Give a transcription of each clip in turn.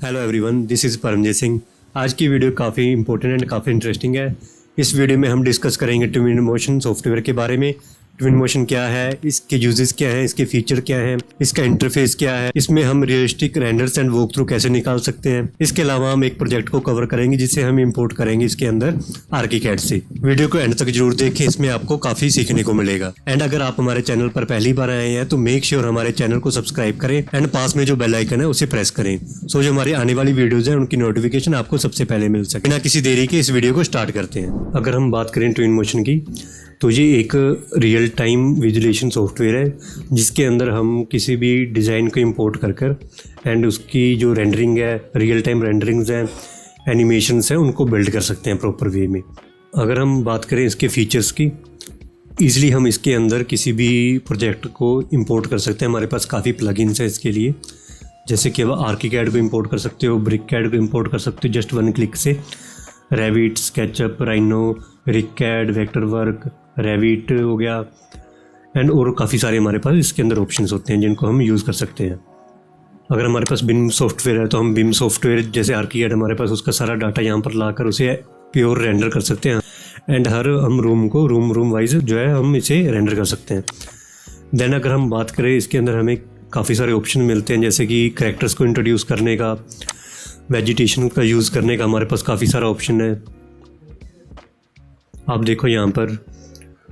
Hello everyone, this is Paramjit Singh. आज की video काफ़ी इंपॉर्टेंट एंड काफ़ी इंटरेस्टिंग है। इस वीडियो में हम डिस्कस करेंगे ट्विन मोशन सॉफ्टवेयर के बारे में। ट्विन मोशन क्या है, इसके यूजेस क्या हैं, इसके फीचर क्या हैं, इसका इंटरफेस क्या है, इसमें हम realistic renders and walk through कैसे निकाल सकते हैं। इसके अलावा हम एक प्रोजेक्ट को कवर करेंगे जिसे हम इंपोर्ट करेंगे इसके अंदर आर्किकैड से। वीडियो को एंड तक जरूर देखें, इसमें आपको काफ़ी सीखने को मिलेगा। एंड अगर आप हमारे चैनल पर पहली बार आए हैं तो मेक श्योर हमारे चैनल को सब्सक्राइब करें एंड पास में जो बेल आइकन है उसे प्रेस करें, सो जो हमारी आने वाली वीडियोज हैं उनकी नोटिफिकेशन आपको सबसे पहले मिल सके। बिना किसी देरी के इस वीडियो को स्टार्ट करते हैं। अगर हम बात करें ट्विन मोशन की, तो ये एक रियल टाइम विजुअलाइजेशन सॉफ्टवेयर है जिसके अंदर हम किसी भी डिज़ाइन को इंपोर्ट कर एंड उसकी जो रेंडरिंग है, रियल टाइम रेंडरिंग्स हैं, एनिमेशंस हैं, उनको बिल्ड कर सकते हैं प्रॉपर वे में। अगर हम बात करें इसके फीचर्स की, ईज़िली हम इसके अंदर किसी भी प्रोजेक्ट को इंपोर्ट कर सकते हैं। हमारे पास काफ़ी प्लगइन्स हैं इसके लिए, जैसे कि आप आर्किकैड को इंपोर्ट कर सकते हो, ब्रिकैड को इंपोर्ट कर सकते हो जस्ट वन क्लिक से। रेविट, स्केचअप, राइनो, रिकैड, वेक्टरवर्क, रेविट हो गया एंड और काफ़ी सारे हमारे पास इसके अंदर ऑप्शंस होते हैं जिनको हम यूज़ कर सकते हैं। अगर हमारे पास बिम सॉफ्टवेयर है तो हम बिम सॉफ्टवेयर जैसे आर्किकैड हमारे पास उसका सारा डाटा यहाँ पर लाकर उसे प्योर रेंडर कर सकते हैं एंड हर हम रूम को रूम वाइज जो है हम इसे रेंडर कर सकते हैं। देन अगर हम बात करें, इसके अंदर हमें काफ़ी सारे ऑप्शन मिलते हैं, जैसे कि कैरेक्टर्स को इंट्रोड्यूस करने का, वेजिटेशन का यूज़ करने का हमारे पास काफ़ी सारा ऑप्शन है। आप देखो यहाँ पर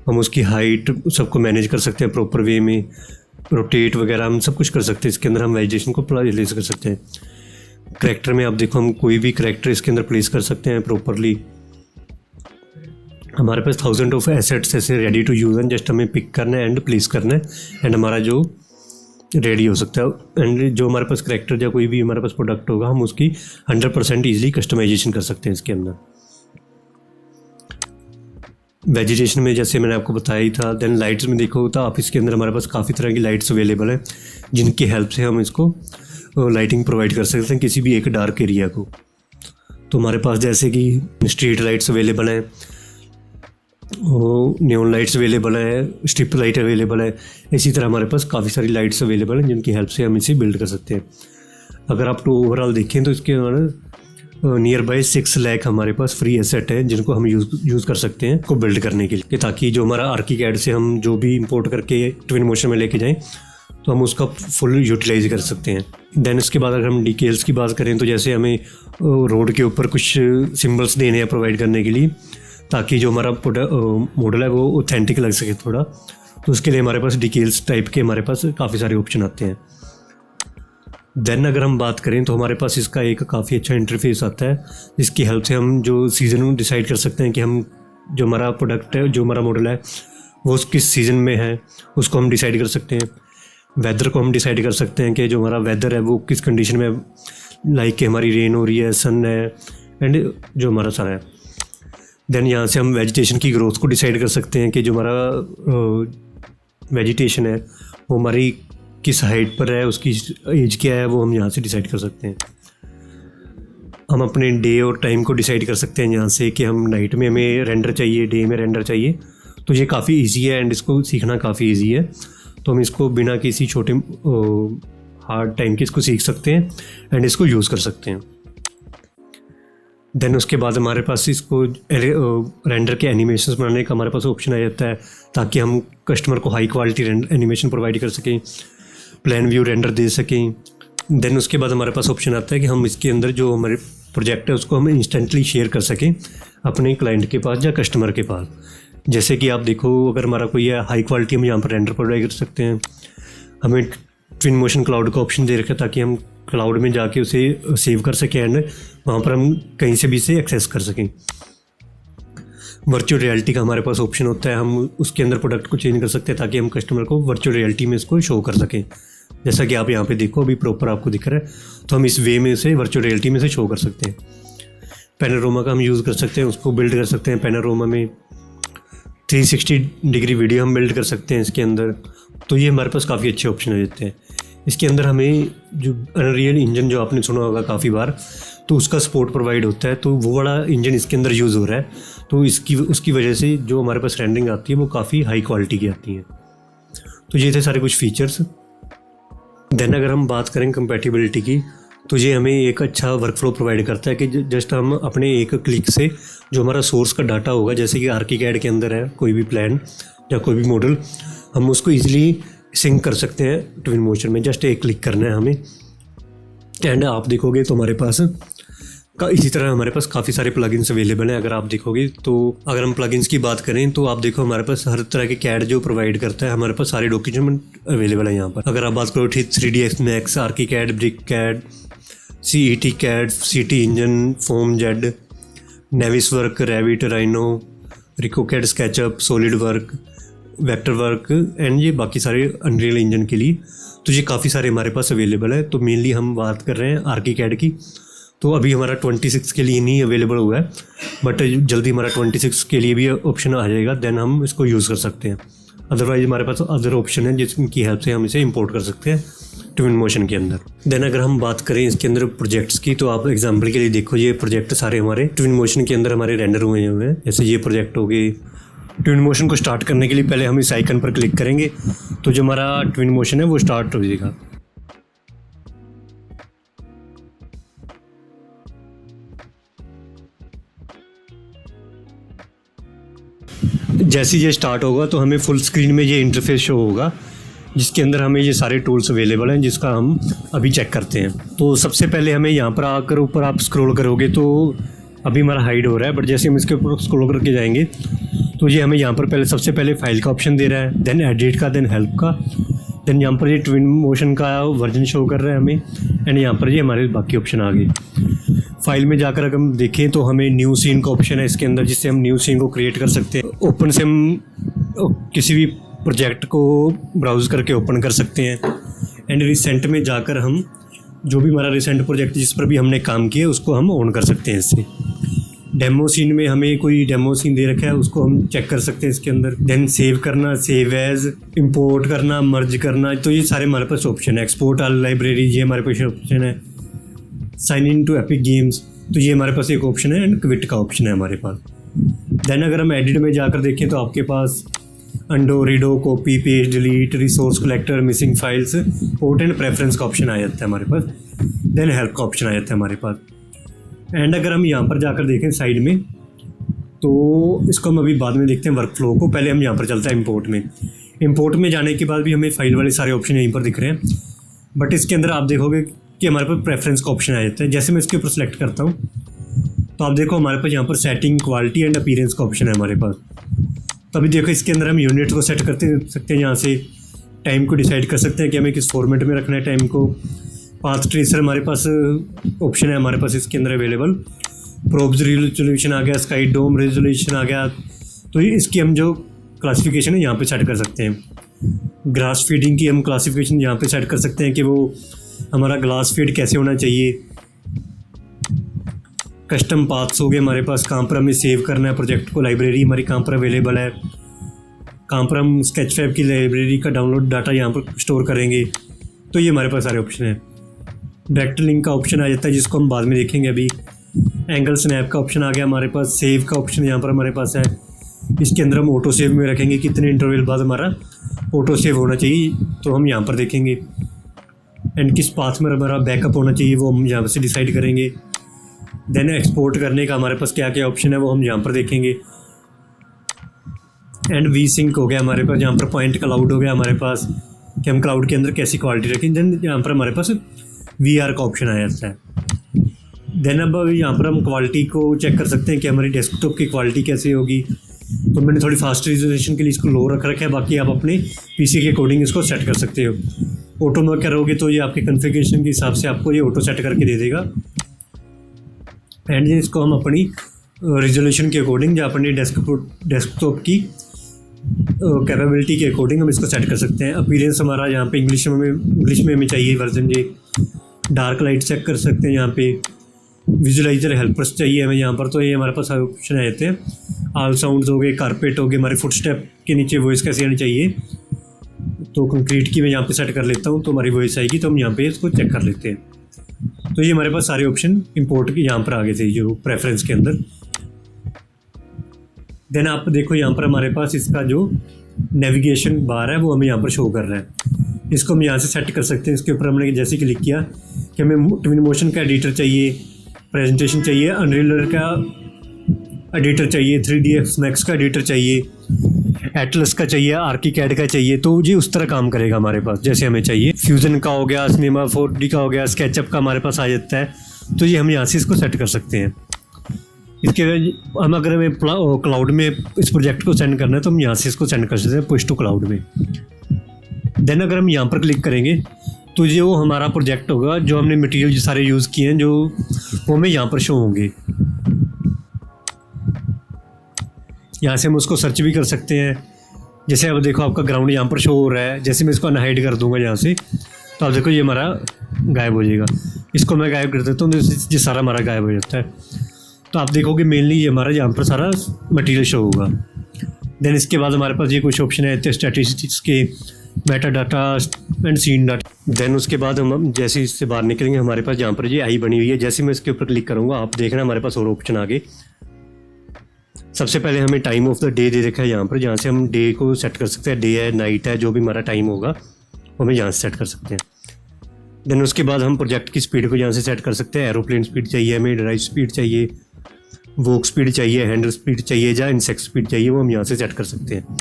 हम उसकी हाइट सबको मैनेज कर सकते हैं प्रॉपर वे में, रोटेट वगैरह हम सब कुछ कर सकते हैं। इसके अंदर हम वेजिटेशन को प्लेस कर सकते हैं। करैक्टर में आप देखो हम कोई भी करैक्टर इसके अंदर प्लेस कर सकते हैं प्रॉपरली। हमारे पास 1000 ऑफ एसेट्स ऐसे रेडी टू यूज़ हैं, जस्ट हमें पिक करना है एंड प्लेस करना है एंड हमारा जो रेडी हो सकता है। एंड जो हमारे पास करैक्टर या कोई भी हमारे पास प्रोडक्ट होगा हम उसकी 100% ईजिली कस्टमाइजेशन कर सकते हैं इसके अंदर। वेजिटेशन में जैसे मैंने आपको बताया ही था। देन लाइट्स में देखो तो आप इसके अंदर हमारे पास काफ़ी तरह की लाइट्स अवेलेबल हैं जिनकी हेल्प से हम इसको लाइटिंग प्रोवाइड कर सकते हैं किसी भी एक डार्क एरिया को। तो हमारे पास जैसे कि स्ट्रीट लाइट्स अवेलेबल हैं, नियॉन लाइट्स अवेलेबल है, स्ट्रिप लाइट अवेलेबल है। इसी तरह हमारे पास काफ़ी सारी लाइट्स अवेलेबल हैं जिनकी हेल्प से हम इसे बिल्ड कर सकते हैं। अगर आप ओवरऑल देखें तो इसके नियर बाई 6 लाख हमारे पास फ्री एसेट है जिनको हम यूज़ कर सकते हैं को बिल्ड करने के लिए, ताकि जो हमारा आर्किकैड से हम जो भी इंपोर्ट करके ट्विन मोशन में लेके जाएं तो हम उसका फुल यूटिलाइज कर सकते हैं। देन इसके बाद अगर हम डिटेल्स की बात करें तो जैसे हमें रोड के ऊपर कुछ सिम्बल्स देने हैं प्रोवाइड करने के लिए, ताकि जो हमारा मॉडल है वो ऑथेंटिक लग सके थोड़ा, तो उसके लिए हमारे पास डिटेल्स टाइप के हमारे पास काफ़ी सारे ऑप्शन आते हैं। देन अगर हम बात करें तो हमारे पास इसका एक काफ़ी अच्छा इंटरफेस आता है जिसकी हेल्प से हम जो सीज़न डिसाइड कर सकते हैं कि हम जो हमारा प्रोडक्ट है, जो हमारा मॉडल है वो किस सीज़न में है उसको हम डिसाइड कर सकते हैं। वेदर को हम डिसाइड कर सकते हैं कि जो हमारा वेदर है वो किस कंडीशन में, लाइक कि हमारी रेन हो रही है, सन है एंड जो हमारा सारा है। देन यहाँ से हम वेजिटेशन की ग्रोथ को डिसाइड कर सकते हैं कि जो हमारा वेजिटेशन है वो हमारी किस हाइट पर है, उसकी एज क्या है, वो हम यहाँ से डिसाइड कर सकते हैं। हम अपने डे और टाइम को डिसाइड कर सकते हैं यहाँ से कि हम नाइट में हमें रेंडर चाहिए, डे में रेंडर चाहिए। तो ये काफ़ी इजी है एंड इसको सीखना काफ़ी इजी है। तो हम इसको बिना किसी छोटे हार्ड टाइम के इसको सीख सकते हैं एंड इसको यूज़ कर सकते हैं। देन उसके बाद हमारे पास इसको रेंडर के एनिमेशंस बनाने का हमारे पास ऑप्शन आ जाता है, ताकि हम कस्टमर को हाई क्वालिटी एनिमेशन प्रोवाइड कर सकें, प्लान व्यू रेंडर दे सकें। देन उसके बाद हमारे पास ऑप्शन आता है कि हम इसके अंदर जो हमारे प्रोजेक्ट है उसको हम इंस्टेंटली शेयर कर सकें अपने क्लाइंट के पास या कस्टमर के पास। जैसे कि आप देखो, अगर हमारा कोई है हाई क्वालिटी हम यहाँ पर रेंडर प्रोवाइड कर सकते हैं। हमें ट्विन मोशन क्लाउड का ऑप्शन दे रखा है ताकि हम क्लाउड में जाके उसे सेव कर सकें एंड वहाँ पर हम कहीं से भी इसे एक्सेस कर सकें। वर्चुअल रियलिटी का हमारे पास ऑप्शन होता है, हम उसके अंदर प्रोडक्ट को चेंज कर सकते हैं ताकि हम कस्टमर को वर्चुअल रियलिटी में इसको शो कर सकें। जैसा कि आप यहाँ पे देखो अभी प्रॉपर आपको दिख रहा है, तो हम इस वे में से वर्चुअल रियलिटी में से शो कर सकते हैं। पैनोरामा का हम यूज़ कर सकते हैं, उसको बिल्ड कर सकते हैं। पैनोरामा में 360 डिग्री वीडियो हम बिल्ड कर सकते हैं इसके अंदर। तो ये हमारे पास काफ़ी अच्छे ऑप्शन हो जाते हैं। इसके अंदर हमें जो अनरियल इंजन जो आपने सुना होगा काफ़ी बार, तो उसका सपोर्ट प्रोवाइड होता है, तो वो वाला इंजन इसके अंदर यूज़ हो रहा है। तो उसकी वजह से जो हमारे पास रेंडरिंग आती है वो काफ़ी हाई क्वालिटी की आती है। तो ये थे सारे कुछ फीचर्स। देन अगर हम बात करें कंपैटिबिलिटी की, तो ये हमें एक अच्छा वर्कफ्लो प्रोवाइड करता है कि जस्ट हम अपने एक क्लिक से जो हमारा सोर्स का डाटा होगा, जैसे कि आर्किकैड के अंदर है कोई भी प्लान या कोई भी मॉडल, हम उसको ईजिली सिंक कर सकते हैं ट्विन मोशन में। जस्ट एक क्लिक करना है हमें। एंड आप देखोगे तो हमारे पास इसी तरह हमारे पास काफ़ी सारे प्लगइन्स अवेलेबल हैं। अगर आप देखोगे तो अगर हम प्लगइन्स की बात करें तो आप देखो हमारे पास हर तरह के कैड जो प्रोवाइड करता है, हमारे पास सारे डॉक्यूमेंट अवेलेबल है यहाँ पर। अगर आप बात करो 3ds Max, ArchiCAD, ब्रिककैड, CET CAD, CT engine, foam Z, नेविस work, Revit, rhino, रिकोकैड, SketchUp, solid work, vector work and ये बाकी सारे अनरियल इंजन के लिए, तो ये काफ़ी सारे हमारे पास अवेलेबल है। तो मेनली हम बात कर रहे हैं आर्किकैड की। तो अभी हमारा 26 के लिए नहीं अवेलेबल हुआ है, बट जल्दी हमारा 26 के लिए भी ऑप्शन आ जाएगा, देन हम इसको यूज़ कर सकते हैं। अदरवाइज हमारे पास अदर ऑप्शन है जिसकी हेल्प से हम इसे इंपोर्ट कर सकते हैं ट्विन मोशन के अंदर। देन अगर हम बात करें इसके अंदर प्रोजेक्ट्स की, तो आप एग्जांपल के लिए देखो ये प्रोजेक्ट सारे हमारे ट्विन मोशन के अंदर हमारे रेंडर हुए हैं। जैसे ये प्रोजेक्ट हो गए। ट्विन मोशन को स्टार्ट करने के लिए पहले हम इस आइकन पर क्लिक करेंगे तो जो हमारा ट्विन मोशन है वो स्टार्ट हो जाएगा। जैसे ये स्टार्ट होगा तो हमें फुल स्क्रीन में ये इंटरफेस शो होगा जिसके अंदर हमें ये सारे टूल्स अवेलेबल हैं, जिसका हम अभी चेक करते हैं। तो सबसे पहले हमें यहाँ पर आकर ऊपर आप स्क्रॉल करोगे तो अभी हमारा हाइड हो रहा है, बट जैसे हम इसके ऊपर स्क्रॉल करके जाएंगे तो ये हमें यहाँ पर सबसे पहले फाइल का ऑप्शन दे रहा है, देन एडिट का, देन हेल्प का, देन यहाँ पर ये ट्विन मोशन का वर्जन शो कर रहा है हमें, एंड यहाँ पर ये हमारे बाकी ऑप्शन आ गए। फाइल में जाकर अगर हम देखें तो हमें न्यू सीन का ऑप्शन है इसके अंदर, जिससे हम न्यू सीन को क्रिएट कर सकते हैं। ओपन से हम किसी भी प्रोजेक्ट को ब्राउज़ करके ओपन कर सकते हैं। एंड रिसेंट में जाकर हम जो भी हमारा रिसेंट प्रोजेक्ट जिस पर भी हमने काम किया उसको हम ऑन कर सकते हैं इससे। डेमो सीन में हमें कोई डेमो सीन दे रखा है उसको हम चेक कर सकते हैं इसके अंदर। देन सेव करना, सेव एज, इंपोर्ट करना, मर्ज करना, तो ये सारे हमारे पास ऑप्शन है। एक्सपोर्ट ऑल लाइब्रेरी, ये हमारे पास ऑप्शन है। Sign in to Epic Games, तो ये हमारे पास एक ऑप्शन है। एंड क्विट का ऑप्शन है हमारे पास। देन अगर हम एडिट में जाकर देखें तो आपके पास undo, redo, copy, paste, delete, resource collector, missing files, port and preference का ऑप्शन आ जाता है हमारे पास। देन हेल्प का ऑप्शन आ जाता है हमारे पास। एंड अगर हम यहाँ पर जाकर देखें साइड में, तो इसको हम अभी बाद में देखते हैं वर्क फ्लो को। पहले हम यहाँ पर चलता है इंपोर्ट में। इंपोर्ट में जाने के बाद भी हमें फाइल वाले सारे ऑप्शन यहीं पर दिख रहे हैं, बट इसके अंदर आप देखोगे कि हमारे पास प्रेफरेंस का ऑप्शन आ जाता है। जैसे मैं इसके ऊपर सेलेक्ट करता हूँ तो आप देखो हमारे पास यहाँ पर सेटिंग, क्वालिटी एंड अपीयरेंस का ऑप्शन है हमारे पास। तभी देखो इसके अंदर हम यूनिट को सेट करते सकते हैं, यहाँ से टाइम को डिसाइड कर सकते हैं कि हमें किस फॉर्मेट में रखना है टाइम को। पाथ ट्रेसर हमारे पास ऑप्शन है हमारे पास इसके अंदर अवेलेबल। प्रोब्स रेजोल्यूशन आ गया, स्काई डोम रेजोल्यूशन आ गया, तो इसकी हम जो क्लासिफिकेशन है यहाँ पे सेट कर सकते हैं। ग्लास फीडिंग की हम क्लासिफिकेशन यहाँ पे सेट कर सकते हैं कि वो हमारा ग्लास फीड कैसे होना चाहिए। कस्टम पाथ्स हो गए हमारे पास, कहाँ पर हमें सेव करना है प्रोजेक्ट को, लाइब्रेरी हमारी कहाँ पर अवेलेबल है, कहाँ पर हम स्केचफैब की लाइब्रेरी का डाउनलोड डाटा यहाँ पर स्टोर करेंगे, तो ये हमारे पास सारे ऑप्शन हैं। डायरेक्ट लिंक का ऑप्शन आ जाता है जिसको हम बाद में देखेंगे। अभी एंगल स्नैप का ऑप्शन आ गया हमारे पास। सेव का ऑप्शन यहाँ पर हमारे पास है। इसके अंदर हम ऑटो सेव में रखेंगे कितने इंटरवल बाद हमारा ऑटो सेव होना चाहिए, तो हम यहाँ पर देखेंगे। एंड किस पाथ में हमारा बैकअप होना चाहिए वो हम यहाँ से डिसाइड करेंगे। देन एक्सपोर्ट करने का हमारे पास क्या क्या ऑप्शन है वो हम यहाँ पर देखेंगे। एंड वी सिंक हो गया हमारे पास, यहाँ पर पॉइंट क्लाउड हो गया हमारे पास कि हम क्लाउड के अंदर कैसी क्वालिटी रखें। देन यहाँ पर हमारे पास VR का ऑप्शन आ जाता है। देन अब यहाँ पर हम क्वालिटी को चेक कर सकते हैं कि हमारी डेस्कटॉप की क्वालिटी कैसी होगी। तो मैंने थोड़ी फास्ट रेजोल्यूशन के लिए इसको लो रख रखा है, बाकी आप अपने PC के अकॉर्डिंग इसको सेट कर सकते हो। ऑटो में करोगे तो ये आपके कॉन्फ़िगरेशन के हिसाब से आपको ये ऑटो सेट करके दे देगा। एंड इसको हम अपनी रेजोल्यूशन के अकॉर्डिंग या अपनी डेस्कटॉप की कैपेबिलिटी के अकॉर्डिंग हम इसको सेट कर सकते हैं। अपीयरेंस हमारा यहाँ पे इंग्लिश में हमें चाहिए वर्जन ये। डार्क लाइट चेक कर सकते हैं यहाँ पे। विजुलाइजर हेल्पर्स चाहिए हमें यहाँ पर, तो ये हमारे पास ऑप्शन आ जाते हैं। ऑल साउंड्स हो गए, कारपेट हो गए, हमारे फुटस्टेप के नीचे वॉइस कैसे आनी चाहिए, तो कंक्रीट की मैं यहाँ पे सेट कर लेता हूँ तो हमारी वॉइस आएगी, तो हम यहाँ पे इसको चेक कर लेते हैं। तो ये हमारे पास सारे ऑप्शन इंपोर्ट के यहाँ पर आ गए थे जो प्रेफरेंस के अंदर। देन आप देखो यहाँ पर हमारे पास इसका जो नेविगेशन बार है वो हमें यहाँ पर शो कर रहा है। इसको हम यहाँ से सेट कर सकते हैं। इसके ऊपर हमने जैसे क्लिक किया कि हमें ट्विन मोशन का एडिटर चाहिए, प्रेजेंटेशन चाहिए, अनरियल का एडिटर चाहिए, 3ds मैक्स का एडिटर चाहिए, एटलस का चाहिए, आर्किकैड का चाहिए। तो ये उस तरह काम करेगा हमारे पास जैसे हमें चाहिए। फ्यूजन का हो गया, सिनेमा 4D का हो गया, स्केचअप का हमारे पास आ जाता है। तो ये हम यहाँ से इसको सेट कर सकते हैं। इसके हम अगर हमें क्लाउड में इस प्रोजेक्ट को सेंड करना है तो हम यहाँ से इसको सेंड कर सकते हैं पुश टू क्लाउड में। देन अगर हम यहाँ पर क्लिक करेंगे तो ये वो हमारा प्रोजेक्ट होगा, जो हमने मटेरियल जो सारे यूज़ किए हैं जो वो हमें यहाँ पर शो होंगे। यहाँ से हम उसको सर्च भी कर सकते हैं। जैसे अब देखो आपका ग्राउंड यहाँ पर शो हो रहा है, जैसे मैं इसको अनहाइड कर दूंगा यहाँ से तो आप देखो ये हमारा गायब हो जाएगा। इसको मैं गायब कर देता हूँ तो ये सारा हमारा गायब हो जाता है। तो आप देखोगे मेनली ये हमारा यहाँ पर सारा मटेरियल शो होगा। देन इसके बाद हमारे पास ये कुछ ऑप्शन है स्टैटिस्टिक्स के, meta data and scene data. Then उसके बाद हम जैसे इससे बाहर निकलेंगे हमारे पास यहाँ पर ये आई बनी हुई है। जैसे मैं इसके ऊपर क्लिक करूँगा आप देखना हमारे पास और ऑप्शन आगे। सबसे पहले हमें time of the day they रखा है यहाँ पर, जहाँ से हम डे को सेट कर सकते हैं। डे है, नाइट है, जो भी हमारा टाइम होगा वो हमें यहाँ से सेट कर सकते हैं। देन उसके बाद हम प्रोजेक्ट की स्पीड को यहाँ से सेट कर सकते हैं। एरोप्लेन स्पीड चाहिए हमें, ड्राइव स्पीड चाहिए, वॉक स्पीड चाहिए, हैंडल स्पीड चाहिए या इंसेक्ट स्पीड चाहिए, वो हम यहाँ से सेट कर सकते हैं।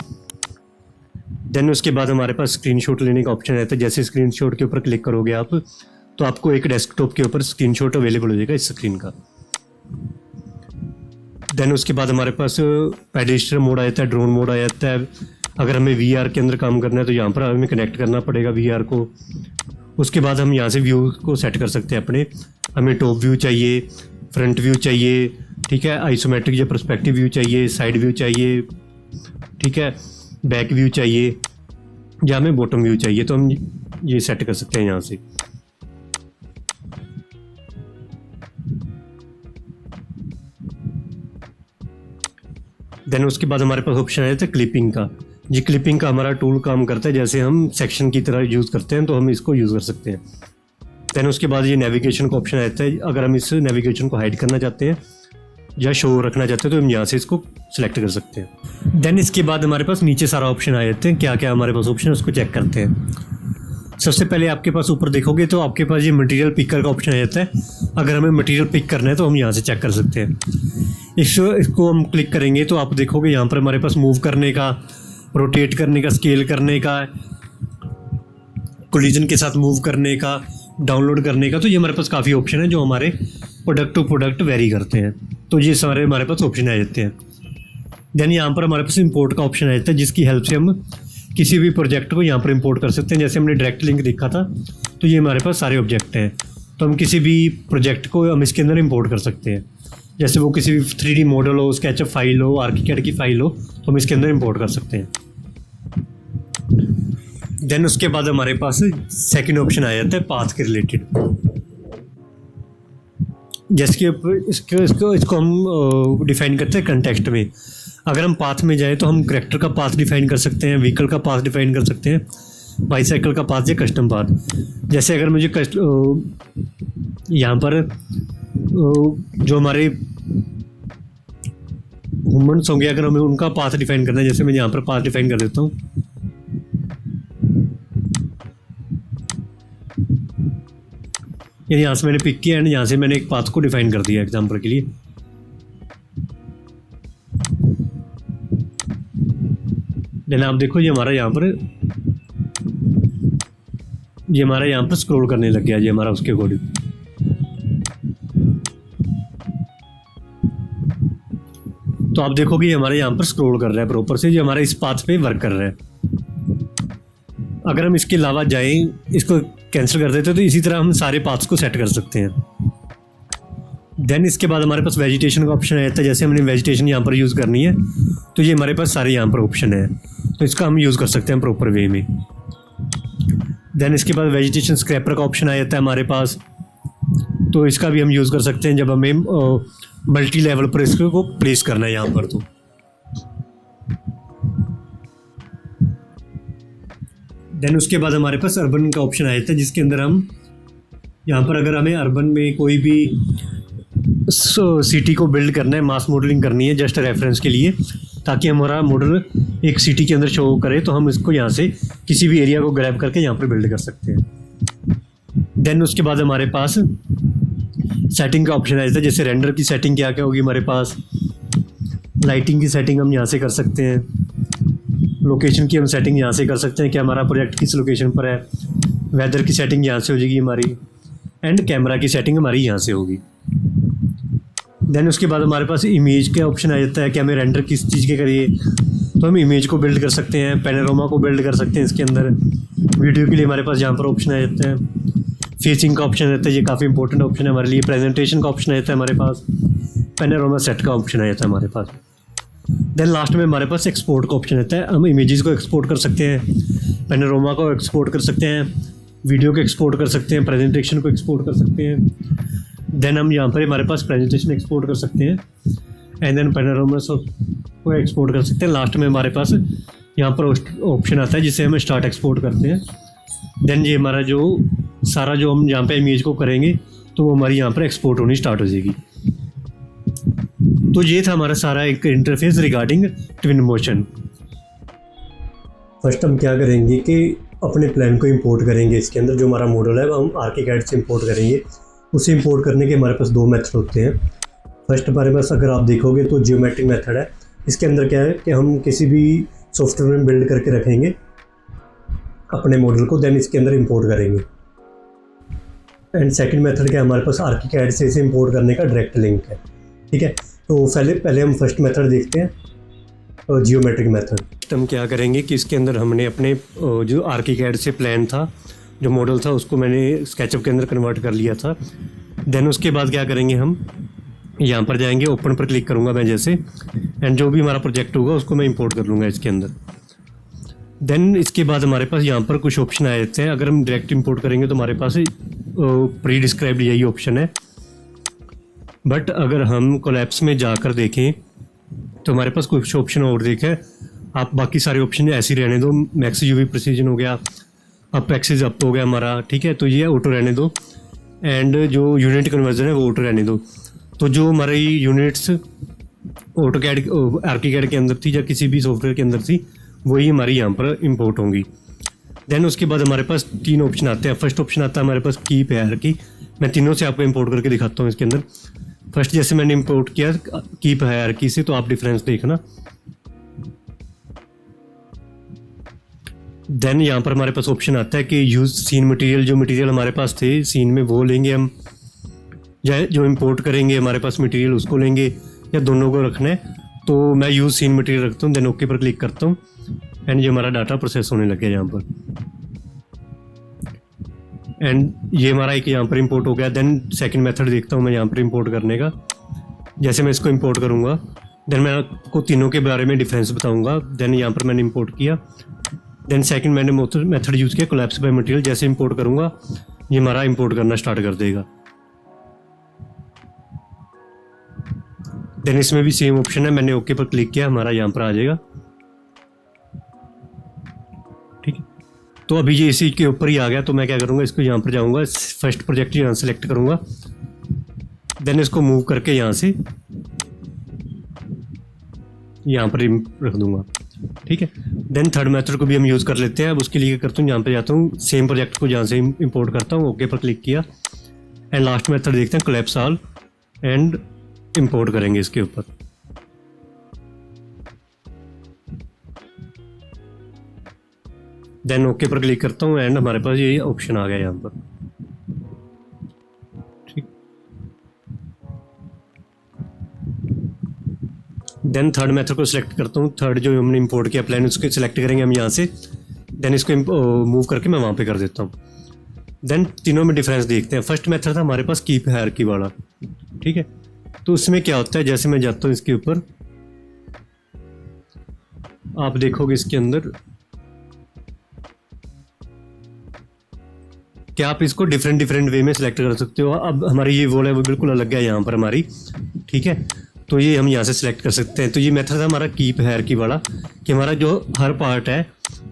देन उसके बाद हमारे पास स्क्रीनशॉट लेने का ऑप्शन रहता है। जैसे स्क्रीनशॉट के ऊपर क्लिक करोगे आप तो आपको एक डेस्कटॉप के ऊपर स्क्रीनशॉट अवेलेबल हो जाएगा इस स्क्रीन का। देन उसके बाद हमारे पास पेडेस्ट्रियन मोड आ जाता है, ड्रोन मोड आ जाता है। अगर हमें VR के अंदर काम करना है तो यहाँ पर हमें कनेक्ट करना पड़ेगा VR को। उसके बाद हम यहाँ से व्यू को सेट कर सकते हैं अपने। हमें टॉप व्यू चाहिए, फ्रंट व्यू चाहिए, ठीक है, आइसोमेट्रिक या पर्सपेक्टिव व्यू चाहिए, साइड व्यू चाहिए, ठीक है, बैक व्यू चाहिए या हमें बॉटम व्यू चाहिए। तो हम ये सेट कर सकते हैं यहाँ से। देन उसके बाद हमारे पास ऑप्शन आया था क्लिपिंग का। ये क्लिपिंग का हमारा टूल काम करता है, जैसे हम सेक्शन की तरह यूज़ करते हैं तो हम इसको यूज़ कर सकते हैं। देन उसके बाद ये नेविगेशन का ऑप्शन आता है। अगर हम इस नेविगेशन को हाइड करना चाहते हैं या शो रखना चाहते हैं तो हम यहाँ से इसको सिलेक्ट कर सकते हैं। देन इसके बाद हमारे पास नीचे सारा ऑप्शन आ जाते हैं। क्या क्या हमारे पास ऑप्शन है उसको चेक करते हैं। सबसे पहले आपके पास ऊपर देखोगे तो आपके पास ये मटेरियल पिकर का ऑप्शन आ जाता है। अगर हमें मटेरियल पिक करना है तो हम यहाँ से चेक कर सकते हैं। इसको हम क्लिक करेंगे तो आप देखोगे यहाँ पर हमारे पास मूव करने का, रोटेट करने का, स्केल करने का, कोलिजन के साथ मूव करने का, डाउनलोड करने का। तो ये हमारे पास काफ़ी ऑप्शन है जो हमारे प्रोडक्ट टू प्रोडक्ट वेरी करते हैं। तो ये सारे हमारे पास ऑप्शन आ जाते हैं। देन यहाँ पर हमारे पास इंपोर्ट का ऑप्शन आ जाता है, जिसकी हेल्प से हम किसी भी प्रोजेक्ट को यहाँ पर इंपोर्ट कर सकते हैं। जैसे हमने डायरेक्ट लिंक देखा था तो ये हमारे पास सारे ऑब्जेक्ट हैं। तो हम किसी भी प्रोजेक्ट को हम इसके अंदर इंपोर्ट कर सकते हैं। जैसे वो किसी भी 3D मॉडल हो, स्केचअप फाइल हो, आर्किकैड की फाइल हो, तो हम इसके अंदर इंपोर्ट कर सकते हैं। देन उसके बाद हमारे पास सेकंड ऑप्शन आ जाता है पाथ के रिलेटेड। जैसे कि इसको हम डिफाइन करते हैं कंटेक्स्ट में। अगर हम पाथ में जाए तो हम करैक्टर का पाथ डिफाइन कर सकते हैं, व्हीकल का पाथ डिफाइन कर सकते हैं, बाईसाइकिल का पाथ या कस्टम पाथ। जैसे अगर मुझे यहाँ पर जो हमारे ह्यूमन्स होंगे, अगर हमें उनका पाथ डिफाइन करना है, जैसे मैं यहाँ पर पाथ डिफाइन कर देता हूँ। यहाँ से मैंने पिक किया एंड यहाँ से मैंने एक पाथ को डिफाइन कर दिया एग्जाम्पल के लिए। देन आप देखो ये हमारा यहाँ पर स्क्रॉल करने लग गया, ये हमारा उसके अकॉर्डिंग। तो आप देखोगे ये हमारे यहाँ पर स्क्रॉल कर रहा है प्रॉपर से, ये हमारे इस पाथ पे वर्क कर रहा है। अगर हम इसके अलावा जाएं, इसको कैंसिल कर देते तो इसी तरह हम सारे पाथ्स को सेट कर सकते हैं। देन इसके बाद हमारे पास वेजिटेशन का ऑप्शन रहता है। जैसे हमने वेजिटेशन यहाँ पर यूज़ करनी है तो ये हमारे पास सारे यहाँ पर ऑप्शन है, तो इसका हम यूज़ कर सकते हैं प्रॉपर वे में। देन इसके बाद वेजिटेशन स्क्रैपर का ऑप्शन आ जाता है हमारे पास, तो इसका भी हम यूज़ कर सकते हैं जब हमें मल्टी लेवल पर इसको प्लेस करना है यहाँ पर। तो देन उसके बाद हमारे पास अर्बन का ऑप्शन आ जाता है, जिसके अंदर हम यहाँ पर अगर हमें अर्बन में कोई भी सिटी को बिल्ड करना है, मास मॉडलिंग करनी है जस्ट रेफरेंस के लिए, ताकि हमारा मॉडल एक सिटी के अंदर शो करे, तो हम इसको यहाँ से किसी भी एरिया को ग्रैब करके यहाँ पर बिल्ड कर सकते हैं। देन उसके बाद हमारे पास सेटिंग का ऑप्शन आ जाता है, जैसे रेंडर की सेटिंग क्या क्या होगी हमारे पास, लाइटिंग की सेटिंग हम यहाँ से कर सकते हैं, लोकेशन की हम सेटिंग यहाँ से कर सकते हैं कि हमारा प्रोजेक्ट किस लोकेशन पर है, वेदर की सेटिंग यहाँ से हो जाएगी हमारी, एंड कैमरा की सेटिंग हमारी यहाँ से होगी। देन उसके बाद हमारे पास इमेज का ऑप्शन आ जाता है कि हमें रेंडर किस चीज़ के करिए, तो हम इमेज को बिल्ड कर सकते हैं, पैनोरामा को बिल्ड कर सकते हैं इसके अंदर। वीडियो के लिए हमारे पास यहाँ पर ऑप्शन आ जाता है, फेसिंग का ऑप्शन रहता है, ये काफ़ी इंपॉर्टेंट ऑप्शन है हमारे लिए। प्रेजेंटेशन का ऑप्शन आ जाता है हमारे पास, पैनोरामा सेट का ऑप्शन आ जाता है हमारे पास। देन लास्ट में हमारे पास एक्सपोर्ट का ऑप्शन रहता है, हम इमेजेस को एक्सपोर्ट कर सकते हैं, पैनोरामा को एक्सपोर्ट कर सकते हैं, वीडियो को एक्सपोर्ट कर सकते हैं, प्रेजेंटेशन को एक्सपोर्ट कर सकते हैं। देन हम यहाँ पर हमारे पास प्रेजेंटेशन एक्सपोर्ट कर सकते हैं, एंड देन पैनोरामा को एक्सपोर्ट कर सकते हैं। लास्ट में हमारे पास यहाँ पर ऑप्शन आता है जिसे हम स्टार्ट एक्सपोर्ट करते हैं। देन ये हमारा जो सारा जो हम यहाँ पे इमेज को करेंगे तो वो हमारी यहाँ पर एक्सपोर्ट होनी स्टार्ट हो जाएगी। तो ये था हमारा सारा एक interface regarding twin motion. First हम क्या करेंगे कि अपने प्लान को इंपोर्ट करेंगे, इसके अंदर जो हमारा मॉडल है वो हम आर्किकैड से इंपोर्ट करेंगे। उसे इंपोर्ट करने के हमारे पास दो मेथड होते हैं। फर्स्ट हमारे पास अगर आप देखोगे तो जियोमेट्रिक मेथड है, इसके अंदर क्या है कि हम किसी भी सॉफ्टवेयर में बिल्ड करके रखेंगे अपने मॉडल को, देन इसके अंदर इंपोर्ट करेंगे। एंड सेकंड मेथड क्या है हमारे पास, आर्किकैड से इसे इंपोर्ट करने का डायरेक्ट लिंक है। ठीक है, तो पहले हम फर्स्ट मेथड देखते हैं, जियोमेट्रिक मेथड। हम क्या करेंगे कि इसके अंदर हमने अपने जो आर्किकैड से प्लान था, जो मॉडल था, उसको मैंने स्केचअप के अंदर कन्वर्ट कर लिया था। देन उसके बाद क्या करेंगे, हम यहाँ पर जाएंगे, ओपन पर क्लिक करूँगा मैं जैसे, एंड जो भी हमारा प्रोजेक्ट होगा उसको मैं इंपोर्ट कर लूँगा इसके अंदर। देन इसके बाद हमारे पास यहाँ पर कुछ ऑप्शन आ जाते हैं। अगर हम डायरेक्ट इंपोर्ट करेंगे तो हमारे पास प्री डिस्क्राइब्ड यही ऑप्शन है, बट अगर हम कोलैप्स में जाकर देखें तो हमारे पास कुछ ऑप्शन और देखें। आप बाकी सारे ऑप्शन ऐसे ही रहने दो, मैक्स यूवी प्रिसीजन हो गया, अप एक्सिस अप हो गया हमारा, ठीक है, तो ये ऑटो रहने दो, एंड जो यूनिट कन्वर्जन है वो ऑटो रहने दो। तो जो हमारी यूनिट्स ऑटोकैड आर्किकैड के अंदर थी या किसी भी सॉफ्टवेयर के अंदर थी वही हमारी यहाँ पर इंपोर्ट होंगी। देन उसके बाद हमारे पास तीन ऑप्शन आते हैं। फर्स्ट ऑप्शन आता है हमारे पास कीप हायरार्की, मैं तीनों से आपको इंपोर्ट करके दिखाता हूँ इसके अंदर। फर्स्ट जैसे मैंने इंपोर्ट किया कीप हायरार्की से, तो आप डिफरेंस देखना। देन यहाँ पर हमारे पास ऑप्शन आता है कि यूज़ सीन मटेरियल, जो मटेरियल हमारे पास थे सीन में वो लेंगे हम, या जो इंपोर्ट करेंगे हमारे पास मटेरियल उसको लेंगे, या दोनों को रखना है। तो मैं यूज़ सीन मटेरियल रखता हूँ, देन ओके पर क्लिक करता हूँ, एंड ये हमारा डाटा प्रोसेस होने लग गया यहाँ पर, एंड ये हमारा एक यहाँ पर इंपोर्ट हो गया। देन सेकंड मेथड देखता हूँ मैं यहाँ पर इंपोर्ट करने का। जैसे मैं इसको इंपोर्ट करूँगा, देन मैं आपको तीनों के बारे में डिफरेंस बताऊँगा। देन यहाँ पर मैंने इंपोर्ट किया, देन सेकंड मैंने मेथड यूज़ किया कोलैप्स बाय मटेरियल। जैसे इंपोर्ट करूँगा ये हमारा इंपोर्ट करना स्टार्ट कर देगा। देन इसमें भी सेम ऑप्शन है, मैंने ओके पर क्लिक किया, हमारा यहाँ पर आ जाएगा। ठीक है, तो अभी ये इसी के ऊपर ही आ गया। तो मैं क्या करूँगा, इसको यहाँ पर जाऊँगा, फर्स्ट प्रोजेक्ट यहाँ सेलेक्ट करूँगा, देन इसको मूव करके यहाँ से यहाँ पर रख दूँगा। ठीक है, देन थर्ड मेथड को भी हम यूज़ कर लेते हैं। अब उसके लिए क्या करता हूँ, यहाँ पे जाता हूँ, सेम प्रोजेक्ट को यहाँ से इंपोर्ट करता हूँ, ओके पर क्लिक किया, एंड लास्ट मेथड देखते हैं कोलैप्स ऑल, एंड इंपोर्ट करेंगे इसके ऊपर। देन ओके पर क्लिक करता हूँ, एंड हमारे पास ये ऑप्शन आ गया यहाँ पर। ठीक, देन थर्ड मेथड को सिलेक्ट करता हूँ, थर्ड जो हमने इंपोर्ट किया प्लान उसको सिलेक्ट करेंगे हम यहाँ से, देन इसको मूव करके मैं वहाँ पे कर देता हूँ। देन तीनों में डिफरेंस देखते हैं। फर्स्ट मेथड था हमारे पास कीप हायरार्की वाला, ठीक है, तो उसमें क्या होता है, जैसे मैं जाता हूँ इसके ऊपर, आप देखोगे इसके अंदर कि आप इसको डिफरेंट वे में सिलेक्ट कर सकते हो। अब हमारी ये वॉल है वो बिल्कुल अलग है यहाँ पर हमारी, ठीक है, तो ये हम यहाँ से सिलेक्ट कर सकते हैं। तो ये मेथड है हमारा कीप हायरार्की वाला, कि हमारा जो हर पार्ट है,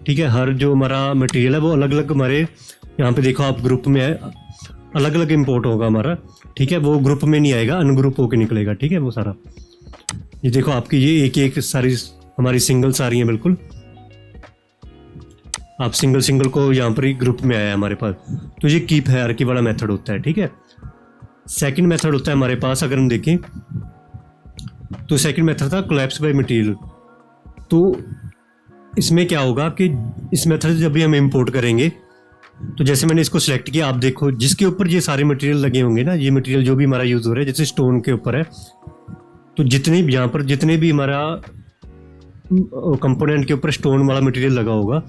ठीक है, हर जो हमारा मटेरियल है वो अलग अलग हमारे यहाँ पे देखो आप ग्रुप में है, अलग अलग इंपोर्ट होगा हमारा, ठीक है, वो ग्रुप में नहीं आएगा, अनग्रुप होके निकलेगा। ठीक है, वो सारा ये देखो आपकी ये एक एक सारी हमारी सिंगल्स आ रही हैं बिल्कुल। आप सिंगल सिंगल को यहाँ पर ही ग्रुप में आया है हमारे पास, तो ये कीप हायरार्की वाला मेथड होता है, ठीक है। सेकंड मेथड होता है हमारे पास, अगर हम देखें तो सेकंड मेथड था कोलैप्स बाय मटेरियल। तो इसमें क्या होगा कि इस मेथड जब भी हम इंपोर्ट करेंगे, तो जैसे मैंने इसको सिलेक्ट किया, आप देखो जिसके ऊपर ये सारे मटेरियल लगे होंगे ना, ये मटेरियल जो भी हमारा यूज़ हो रहा है, जैसे स्टोन के ऊपर है, तो जितने यहाँ पर जितने भी हमारा कंपोनेंट के ऊपर स्टोन वाला मटेरियल लगा होगा,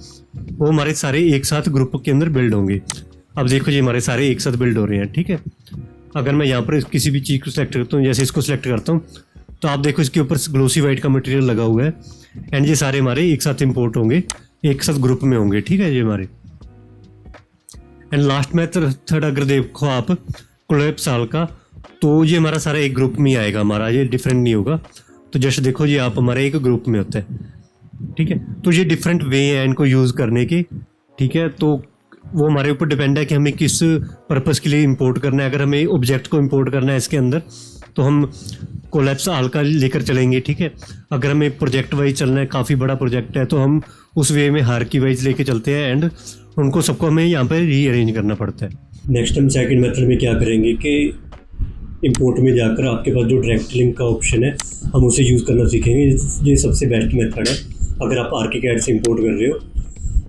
वो हमारे सारे एक साथ ग्रुप के अंदर बिल्ड होंगे। अब देखो ये हमारे सारे एक साथ बिल्ड हो रहे हैं, ठीक है। अगर मैं यहाँ पर किसी भी चीज़ को सिलेक्ट करता हूँ, जैसे इसको सिलेक्ट करता हूँ, तो आप देखो इसके ऊपर ग्लोसी वाइट का मटेरियल लगा हुआ है, एंड ये सारे हमारे एक साथ इंपोर्ट होंगे, एक साथ ग्रुप में होंगे, ठीक है, ये हमारे। एंड लास्ट मेथड अगर देखो आप कोलैप्स हाल का, तो ये हमारा सारा एक ग्रुप में ही आएगा, हमारा ये डिफरेंट नहीं होगा। तो जैसे देखो ये आप हमारे एक ग्रुप में होता है, ठीक है। तो ये डिफरेंट वे हैं इनको यूज़ करने के, ठीक है। तो वो हमारे ऊपर डिपेंड है कि हमें किस पर्पज़ के लिए इंपोर्ट करना है। अगर हमें ऑब्जेक्ट को इंपोर्ट करना है इसके अंदर, तो हम कोलैप्स हाल का लेकर चलेंगे, ठीक है। अगर हमें प्रोजेक्ट वाइज चलना है, काफ़ी बड़ा प्रोजेक्ट है, तो हम उस वे में हायरार्की वाइज लेके चलते हैं, एंड उनको सबको हमें यहाँ पर रीअरेंज करना पड़ता है। नेक्स्ट हम सेकंड मेथड में क्या करेंगे कि इंपोर्ट में जाकर आपके पास जो डायरेक्ट लिंक का ऑप्शन है, हम उसे यूज़ करना सीखेंगे। ये सबसे बेस्ट मेथड है अगर आप आर्किकैड से इंपोर्ट कर रहे हो।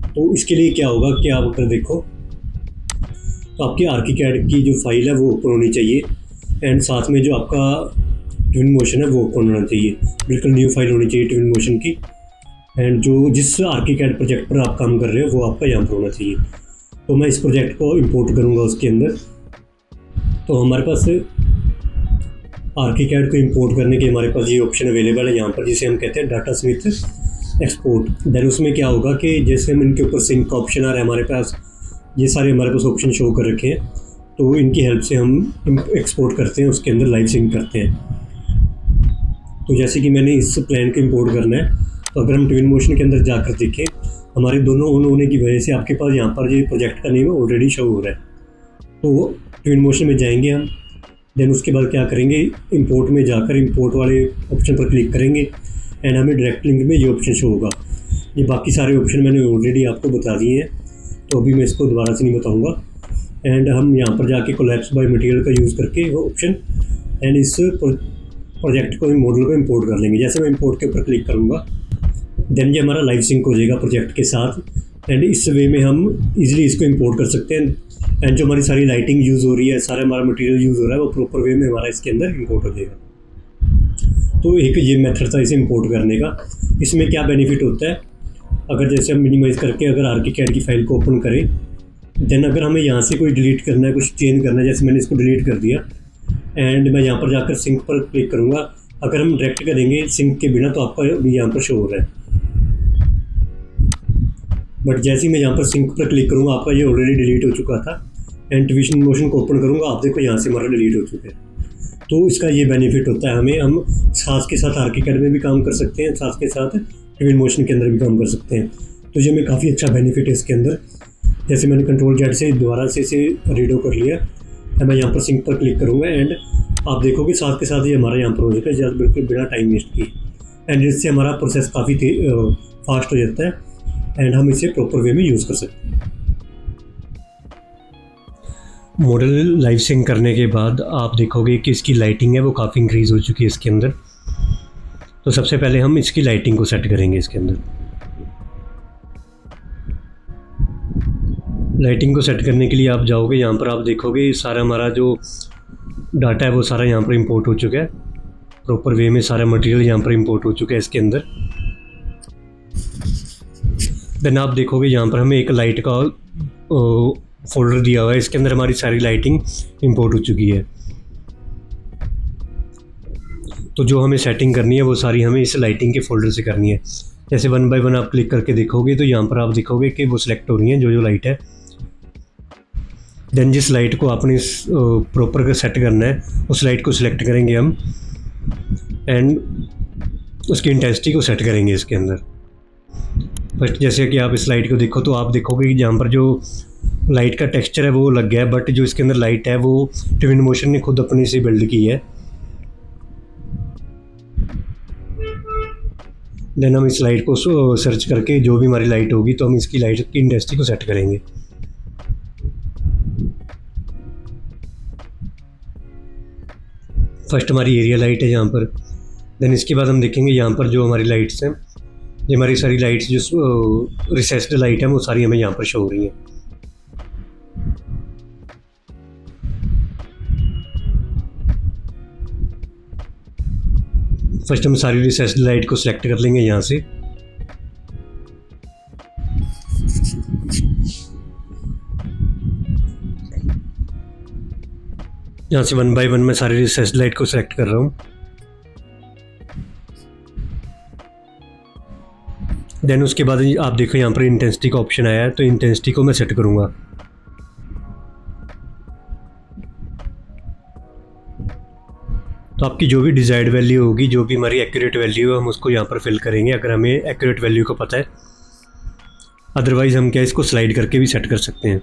तो इसके लिए क्या होगा कि आप अगर देखो, तो आपकी आर्किकैड की जो फाइल है वो ओपन होनी चाहिए, एंड साथ में जो आपका ट्विन मोशन है वो ओपन होना चाहिए, बिल्कुल न्यू फाइल होनी चाहिए ट्विन मोशन की। एंड जो जिस आर्किकैड प्रोजेक्ट पर आप काम कर रहे हो वो आपका यहाँ पर होना चाहिए। तो मैं इस प्रोजेक्ट को इंपोर्ट करूँगा उसके अंदर। तो हमारे पास आर्किकैड को इंपोर्ट करने के हमारे पास ये ऑप्शन अवेलेबल है यहाँ पर, जिसे हम कहते हैं डाटा स्मिथ एक्सपोर्ट। देन उसमें क्या होगा कि जैसे हम इनके ऊपर सिंक का ऑप्शन आ रहा है हमारे पास, ये सारे हमारे पास ऑप्शन शो कर रखे हैं, तो इनकी हेल्प से हम एक्सपोर्ट करते हैं, उसके अंदर लाइव सिंक करते हैं। तो जैसे कि मैंने इस प्लान को इंपोर्ट करना है, तो अगर हम ट्विन मोशन के अंदर जाकर देखें, हमारे दोनों ऑन होने की वजह से आपके पास यहाँ पर ये प्रोजेक्ट का नेम ऑलरेडी शो हो रहा है। तो ट्विन मोशन में जाएंगे हम, देन उसके बाद क्या करेंगे, इंपोर्ट में जाकर इंपोर्ट वाले ऑप्शन पर क्लिक करेंगे, एंड हमें डायरेक्ट लिंक में ये ऑप्शन शो होगा। ये बाकी सारे ऑप्शन मैंने ऑलरेडी आपको बता दिए हैं, तो अभी मैं इसको दोबारा से नहीं बताऊँगा। एंड हम यहाँ पर जाके कोलैप्स बाय मटेरियल का यूज़ करके वो ऑप्शन एंड इस प्रोजेक्ट को मॉडल को इंपोर्ट कर लेंगे। जैसे मैं इंपोर्ट के ऊपर क्लिक करूँगा, देन ये हमारा लाइव सिंक हो जाएगा प्रोजेक्ट के साथ, एंड इस वे में हम इजीली इसको इंपोर्ट कर सकते हैं। एंड जो हमारी सारी लाइटिंग यूज़ हो रही है, सारा हमारा मटेरियल यूज़ हो रहा है, वो प्रॉपर वे में हमारा इसके अंदर इंपोर्ट हो जाएगा। तो एक ये मेथड था इसे इंपोर्ट करने का। इसमें क्या बेनिफिट होता है, अगर जैसे हम मिनिमाइज़ करके अगर आर्किकैड की फाइल को ओपन करें, देन अगर हमें यहाँ से कोई डिलीट करना है, कुछ चेंज करना है, जैसे मैंने इसको डिलीट कर दिया, एंड मैं यहाँ पर जाकर सिंक पर क्लिक करूँगा। अगर हम डायरेक्ट करेंगे सिंक के बिना, तो आपका भी यहाँ पर शो हो रहा है, बट जैसे ही मैं यहाँ पर सिंक पर क्लिक करूँगा, आपका ये ऑलरेडी डिलीट हो चुका था। एंड ट्विन मोशन को ओपन करूँगा, आप देखो यहाँ से हमारा डिलीट हो चुका है। तो इसका ये बेनिफिट होता है हमें, हम साथ के साथ आर्किकैड में भी काम कर सकते हैं, साथ के साथ ट्विन मोशन के अंदर भी काम कर सकते हैं। तो ये हमें काफ़ी अच्छा बेनिफिट है इसके अंदर। जैसे मैंने कंट्रोल जेड से दोबारा से इसे रीडो कर लिया, मैं यहाँ पर सिंक पर क्लिक करूँगा, एंड आप देखोगे साथ के साथ ये हमारा यहाँ पर हो जाएगा, जस्ट बिल्कुल बिना टाइम वेस्ट किए। एंड इससे हमारा प्रोसेस काफ़ी फास्ट हो जाता है, एंड हम इसे प्रॉपर वे में यूज़ कर सकते हैं। मॉडल लाइव सिंक करने के बाद आप देखोगे कि इसकी लाइटिंग है वो काफ़ी इंक्रीज़ हो चुकी है इसके अंदर। तो सबसे पहले हम इसकी लाइटिंग को सेट करेंगे इसके अंदर। लाइटिंग को सेट करने के लिए आप जाओगे, यहाँ पर आप देखोगे सारा हमारा जो डाटा है वो सारा यहाँ पर इंपोर्ट हो चुका है, प्रॉपर वे में सारा मटेरियल यहाँ पर इंपोर्ट हो चुका है इसके अंदर। देन आप देखोगे यहाँ पर हमें एक लाइट का फोल्डर दिया हुआ है, इसके अंदर हमारी सारी लाइटिंग इंपोर्ट हो चुकी है। तो जो हमें सेटिंग करनी है वो सारी हमें इस लाइटिंग के फोल्डर से करनी है। जैसे 1 बाय 1 आप क्लिक करके देखोगे तो यहाँ पर आप देखोगे कि वो सिलेक्ट हो रही हैं जो लाइट है। देन जिस लाइट को आपने प्रॉपर सेट करना है उस लाइट को सिलेक्ट करेंगे हम, एंड उसकी इंटेंसिटी को सेट करेंगे इसके अंदर। फर्स्ट जैसे कि आप इस लाइट को देखो तो आप देखोगे कि जहाँ पर जो लाइट का टेक्सचर है वो लग गया है, बट जो इसके अंदर लाइट है वो ट्विन मोशन ने खुद अपने से बिल्ड की है। देन हम इस लाइट को सर्च करके जो भी हमारी लाइट होगी तो हम इसकी लाइट की इंटेंसिटी को सेट करेंगे। फर्स्ट हमारी एरिया लाइट है यहाँ पर। देन इसके बाद हम देखेंगे यहाँ पर जो हमारी लाइट्स हैं, ये हमारी सारी लाइट्स जो रिसेस्ड लाइट है वो सारी हमें यहाँ पर शो हो रही हैं। फर्स्ट हम सारी रिसेस्ड लाइट को सिलेक्ट कर लेंगे यहाँ से। यहाँ से 1 बाय 1 मैं सारी रिसेस्ड लाइट को सिलेक्ट कर रहा हूँ। देन उसके बाद आप देखो यहाँ पर इंटेंसिटी का ऑप्शन आया है, तो इंटेंसिटी को मैं सेट करूँगा। तो आपकी जो भी डिज़ायर्ड वैल्यू होगी, जो भी हमारी एक्यूरेट वैल्यू है, हम उसको यहाँ पर फिल करेंगे अगर हमें एक्यूरेट वैल्यू को पता है। अदरवाइज़ हम क्या इसको स्लाइड करके भी सेट कर सकते हैं।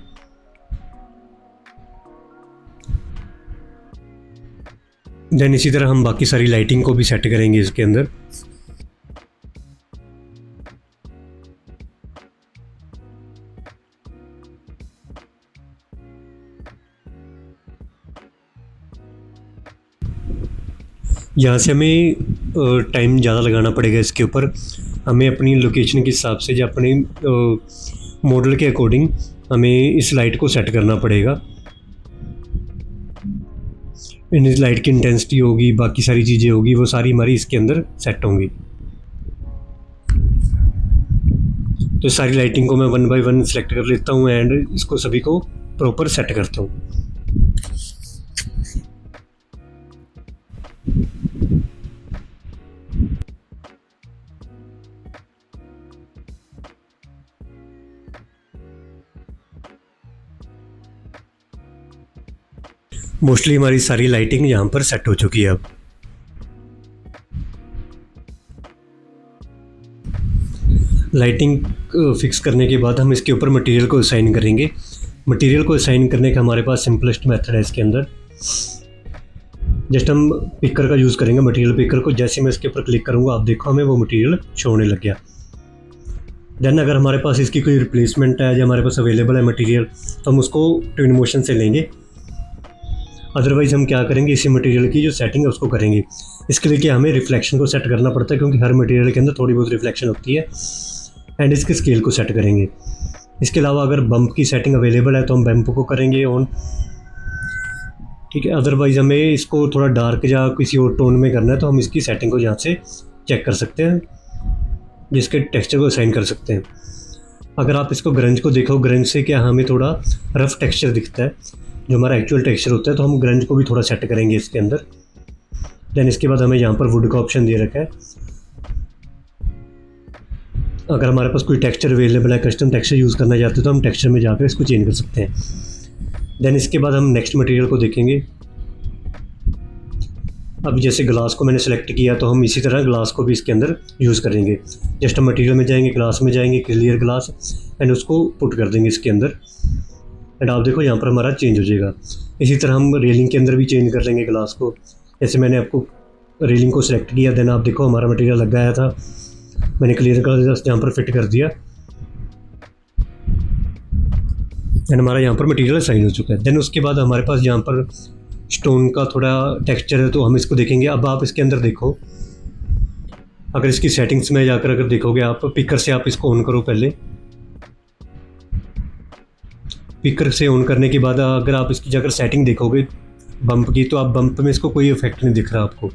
देन इसी तरह हम बाकी सारी लाइटिंग को भी सेट करेंगे इसके अंदर। यहाँ से हमें टाइम ज़्यादा लगाना पड़ेगा इसके ऊपर। हमें अपनी लोकेशन के हिसाब से या अपने मॉडल के अकॉर्डिंग हमें इस लाइट को सेट करना पड़ेगा। इस लाइट की इंटेंसिटी होगी, बाकी सारी चीज़ें होगी, वो सारी हमारी इसके अंदर सेट होंगी। तो सारी लाइटिंग को मैं 1 बाय 1 सेलेक्ट कर लेता हूँ एंड इसको सभी को प्रॉपर सेट करता हूँ। मोस्टली हमारी सारी लाइटिंग यहाँ पर सेट हो चुकी है। अब लाइटिंग फिक्स करने के बाद हम इसके ऊपर मटेरियल को असाइन करेंगे। मटेरियल को असाइन करने का हमारे पास सिंपलेस्ट मेथड है इसके अंदर। जस्ट हम पिकर का यूज़ करेंगे, मटेरियल पिकर को। जैसे मैं इसके ऊपर क्लिक करूँगा आप देखो हमें वो मटेरियल शो होने लग गया। देन अगर हमारे पास इसकी कोई रिप्लेसमेंट है या हमारे पास अवेलेबल है मटेरियल तो हम उसको ट्विन मोशन से लेंगे। अदरवाइज़ हम क्या करेंगे, इसी मटेरियल की जो सेटिंग है उसको करेंगे। इसके लिए क्या हमें रिफ्लेक्शन को सेट करना पड़ता है, क्योंकि हर मटेरियल के अंदर थोड़ी बहुत रिफ्लेक्शन होती है। एंड इसके स्केल को सेट करेंगे। इसके अलावा अगर बम्प की सेटिंग अवेलेबल है तो हम बम्प को करेंगे ऑन, ठीक है। अदरवाइज़ हमें इसको थोड़ा डार्क या किसी और टोन में करना है तो हम इसकी सेटिंग को यहाँ से चेक कर सकते हैं, जिसके टेक्सचर को असाइन कर सकते हैं। अगर आप इसको ग्रंज को देखो, ग्रंज से क्या हमें थोड़ा रफ़ टेक्सचर दिखता है, जो हमारा एक्चुअल टेक्सचर होता है, तो हम ग्रंज को भी थोड़ा सेट करेंगे इसके अंदर। देन इसके बाद हमें यहाँ पर वुड का ऑप्शन दे रखा है। अगर हमारे पास कोई टेक्सचर अवेलेबल है, कस्टम टेक्सचर यूज़ करना चाहते हैं तो हम टेक्सचर में जाकर इसको चेंज कर सकते हैं। देन इसके बाद हम नेक्स्ट मटेरियल को देखेंगे। अब जैसे ग्लास को मैंने सेलेक्ट किया तो हम इसी तरह ग्लास को भी इसके अंदर यूज़ करेंगे। जस्ट हम मटेरियल में जाएंगे, ग्लास में जाएंगे, क्लियर ग्लास, एंड उसको पुट कर देंगे इसके अंदर। एंड आप देखो यहाँ पर हमारा चेंज हो जाएगा। इसी तरह हम रेलिंग के अंदर भी चेंज कर लेंगे ग्लास को। जैसे मैंने आपको रेलिंग को सिलेक्ट किया, देन आप देखो हमारा मटेरियल लग गया था, मैंने क्लियर ग्लास यहाँ पर फिट कर दिया एंड हमारा यहाँ पर मटेरियल साइन हो चुका है। देन उसके बाद हमारे पास यहाँ पर स्टोन का थोड़ा टेक्सचर है तो हम इसको देखेंगे। अब आप इसके अंदर देखो, अगर इसकी सेटिंग्स में जाकर अगर देखोगे आप, पिकर से आप इसको ऑन करो पहले। पिकर से ऑन करने के बाद अगर आप इसकी जाकर सेटिंग देखोगे बम्प की, तो आप बम्प में इसको कोई इफेक्ट नहीं दिख रहा आपको।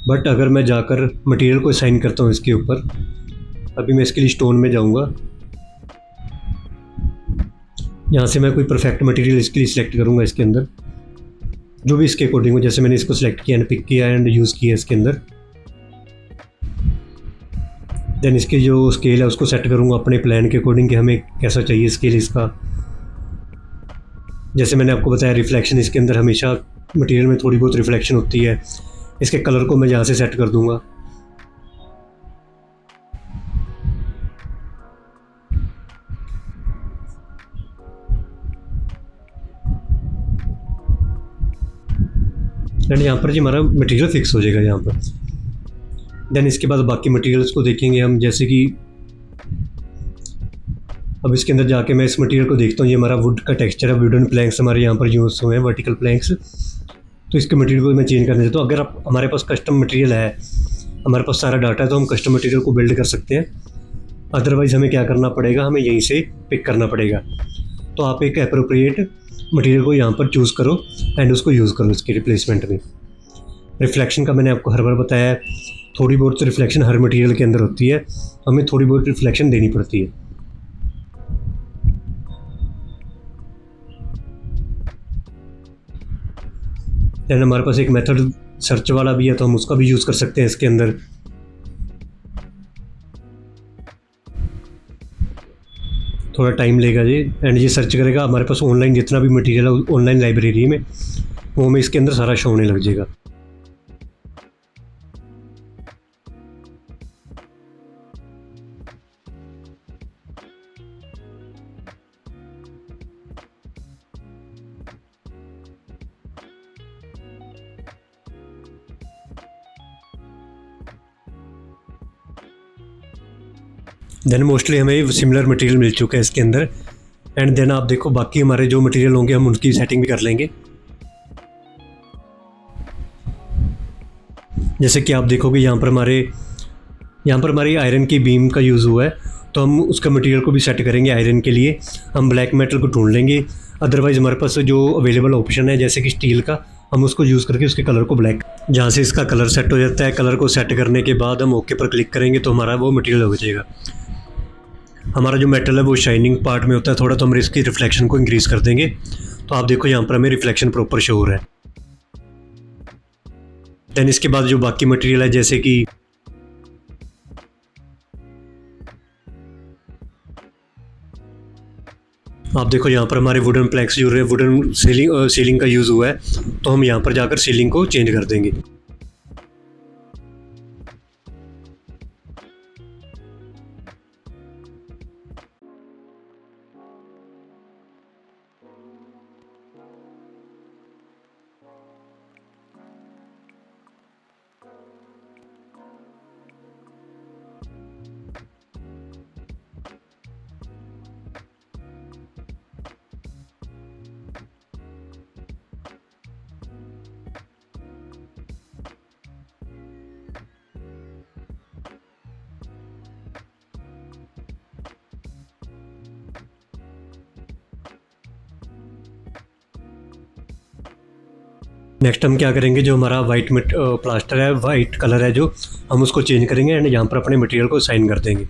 बट अगर मैं जाकर मटेरियल को असाइन करता हूँ इसके ऊपर, अभी मैं इसके लिए स्टोन में जाऊँगा, यहाँ से मैं कोई परफेक्ट मटेरियल इसके लिए सिलेक्ट करूँगा इसके अंदर, जो भी इसके अकॉर्डिंग हो। जैसे मैंने इसको सिलेक्ट किया एंड पिक किया एंड यूज़ किया इसके अंदर। देन इसके जो स्केल है उसको सेट करूँगा अपने प्लान के अकॉर्डिंग कि हमें कैसा चाहिए स्केल इसका। जैसे मैंने आपको बताया रिफ्लेक्शन इसके अंदर हमेशा मटेरियल में थोड़ी बहुत रिफ्लेक्शन होती है। इसके कलर को मैं यहाँ से सेट कर दूँगा। एंड यहाँ पर जी हमारा मटेरियल फिक्स हो जाएगा यहाँ पर। देन इसके बाद बाकी मटेरियल्स को देखेंगे हम, जैसे कि अब इसके अंदर जाके मैं इस मटेरियल को देखता हूँ। ये हमारा वुड का टेक्सचर है, वुडन प्लैंक्स हमारे यहाँ पर यूज़ हुए हैं, वर्टिकल प्लैंक्स। तो इसके मटेरियल को मैं चेंज करना चाहता हूँ। अगर आप हमारे पास कस्टम मटेरियल है, हमारे पास सारा डाटा है, तो हम कस्टम मटेरियल को बिल्ड कर सकते हैं। अदरवाइज़ हमें क्या करना पड़ेगा, हमें यहीं से पिक करना पड़ेगा। तो आप एक एप्रोप्रिएट मटेरियल को यहाँ पर चूज़ करो एंड उसको यूज़ करो इसके रिप्लेसमेंट में। रिफ्लेक्शन का मैंने आपको हर बार बताया है, थोड़ी बहुत रिफ्लेक्शन हर मटेरियल के अंदर होती है, हमें थोड़ी बहुत रिफ्लेक्शन देनी पड़ती है। दैन हमारे पास एक मेथड सर्च वाला भी है, तो हम उसका भी यूज़ कर सकते हैं इसके अंदर। थोड़ा टाइम लेगा जी, एंड ये सर्च करेगा हमारे पास ऑनलाइन जितना भी मटेरियल है ऑनलाइन लाइब्रेरी में, वो हमें इसके अंदर सारा शो होने लग जाएगा। देन मोस्टली हमें सिमिलर मटेरियल मिल चुका है इसके अंदर। एंड देन आप देखो बाकी हमारे जो मटेरियल होंगे हम उनकी सेटिंग भी कर लेंगे। जैसे कि आप देखोगे यहाँ पर हमारी आयरन की बीम का यूज़ हुआ है, तो हम उसका मटेरियल को भी सेट करेंगे। आयरन के लिए हम ब्लैक मेटल को ढूंढ लेंगे। अदरवाइज़ हमारे पास जो अवेलेबल ऑप्शन है जैसे कि स्टील का, हम उसको यूज़ करके उसके कलर को ब्लैक, जहाँ से इसका कलर सेट हो जाता है, कलर को सेट करने के बाद हम ओके पर क्लिक करेंगे तो हमारा वो मटेरियल हो जाएगा। हमारा जो मेटल है वो शाइनिंग पार्ट में होता है थोड़ा, तो हम इसकी रिफ्लेक्शन को इंक्रीज़ कर देंगे। तो आप देखो यहाँ पर हमें रिफ्लेक्शन प्रॉपर शो हो रहा है। देन इसके बाद जो बाकी मटेरियल है जैसे कि आप देखो यहाँ पर हमारे वुडन प्लैंक्स जो है, वुडन सीलिंग का यूज़ हुआ है, तो हम यहाँ पर जाकर सीलिंग को चेंज कर देंगे। नेक्स्ट हम क्या करेंगे, जो हमारा वाइट प्लास्टर है, वाइट कलर है जो, हम उसको चेंज करेंगे एंड यहाँ पर अपने मटेरियल को साइन कर देंगे।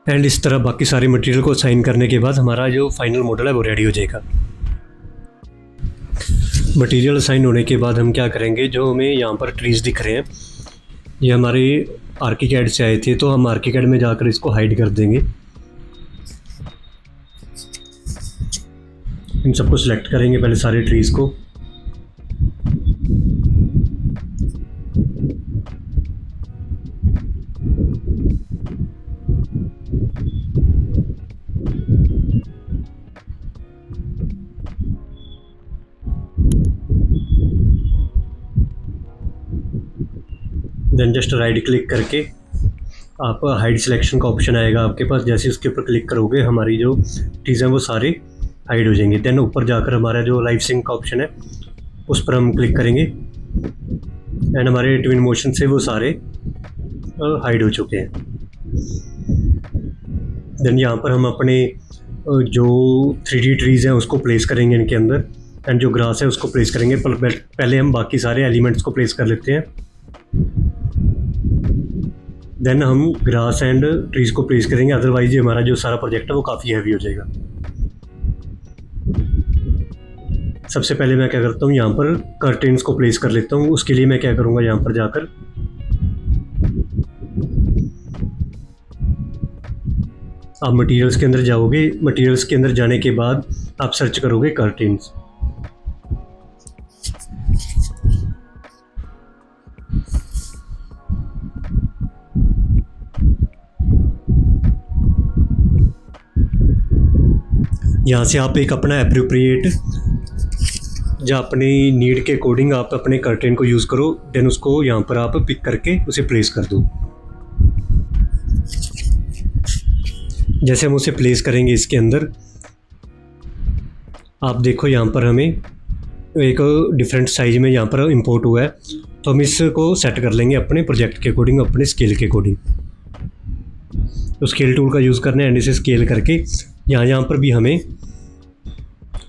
एंड इस तरह बाकी सारे मटेरियल को साइन करने के बाद हमारा जो फाइनल मॉडल है वो रेडी हो जाएगा। मटेरियल साइन होने के बाद हम क्या करेंगे, जो हमें यहाँ पर ट्रीज़ दिख रहे हैं ये हमारे आर्किकैड से आए थे, तो हम आर्किकैड में जाकर इसको हाइड कर देंगे। इन सबको सिलेक्ट करेंगे पहले सारे ट्रीज़ को। देन जस्ट राइट क्लिक करके आप हाइड सिलेक्शन का ऑप्शन आएगा आपके पास, जैसे उसके ऊपर क्लिक करोगे हमारी जो चीज़ें वो सारे हाइड हो जाएंगे। देन ऊपर जाकर हमारा जो लाइव सिंक का ऑप्शन है उस पर हम क्लिक करेंगे एंड हमारे ट्विन मोशन से वो सारे हाइड हो चुके हैं। देन यहाँ पर हम अपने जो 3D ट्रीज़ हैं उसको प्लेस करेंगे इनके अंदर, एंड जो ग्रास है उसको प्लेस करेंगे। पहले हम बाकी सारे एलिमेंट्स को प्लेस कर लेते हैं, देन हम ग्रास एंड ट्रीज़ को प्लेस करेंगे। अदरवाइज हमारा जो सारा प्रोजेक्ट है वो काफ़ी हैवी हो जाएगा। सबसे पहले मैं क्या करता हूँ, यहाँ पर कर्टेन्स को प्लेस कर लेता हूँ। उसके लिए मैं क्या करूँगा, यहाँ पर जाकर आप मटेरियल्स के अंदर जाओगे। मटेरियल्स के अंदर जाने के बाद आप सर्च करोगे कर्टेन्स। यहाँ से आप एक अपना एप्रोप्रिएट, जो अपनी नीड के अकॉर्डिंग आप अपने कर्टेन को यूज़ करो। देन उसको यहाँ पर आप पिक करके उसे प्लेस कर दो। जैसे हम उसे प्लेस करेंगे इसके अंदर, आप देखो यहाँ पर हमें एक डिफरेंट साइज में यहाँ पर इंपोर्ट हुआ है, तो हम इसको सेट कर लेंगे अपने प्रोजेक्ट के अकॉर्डिंग, अपने स्केल के अकॉर्डिंग। तो स्केल टूल का यूज़ करना है एंड इसे स्केल करके यहाँ पर भी हमें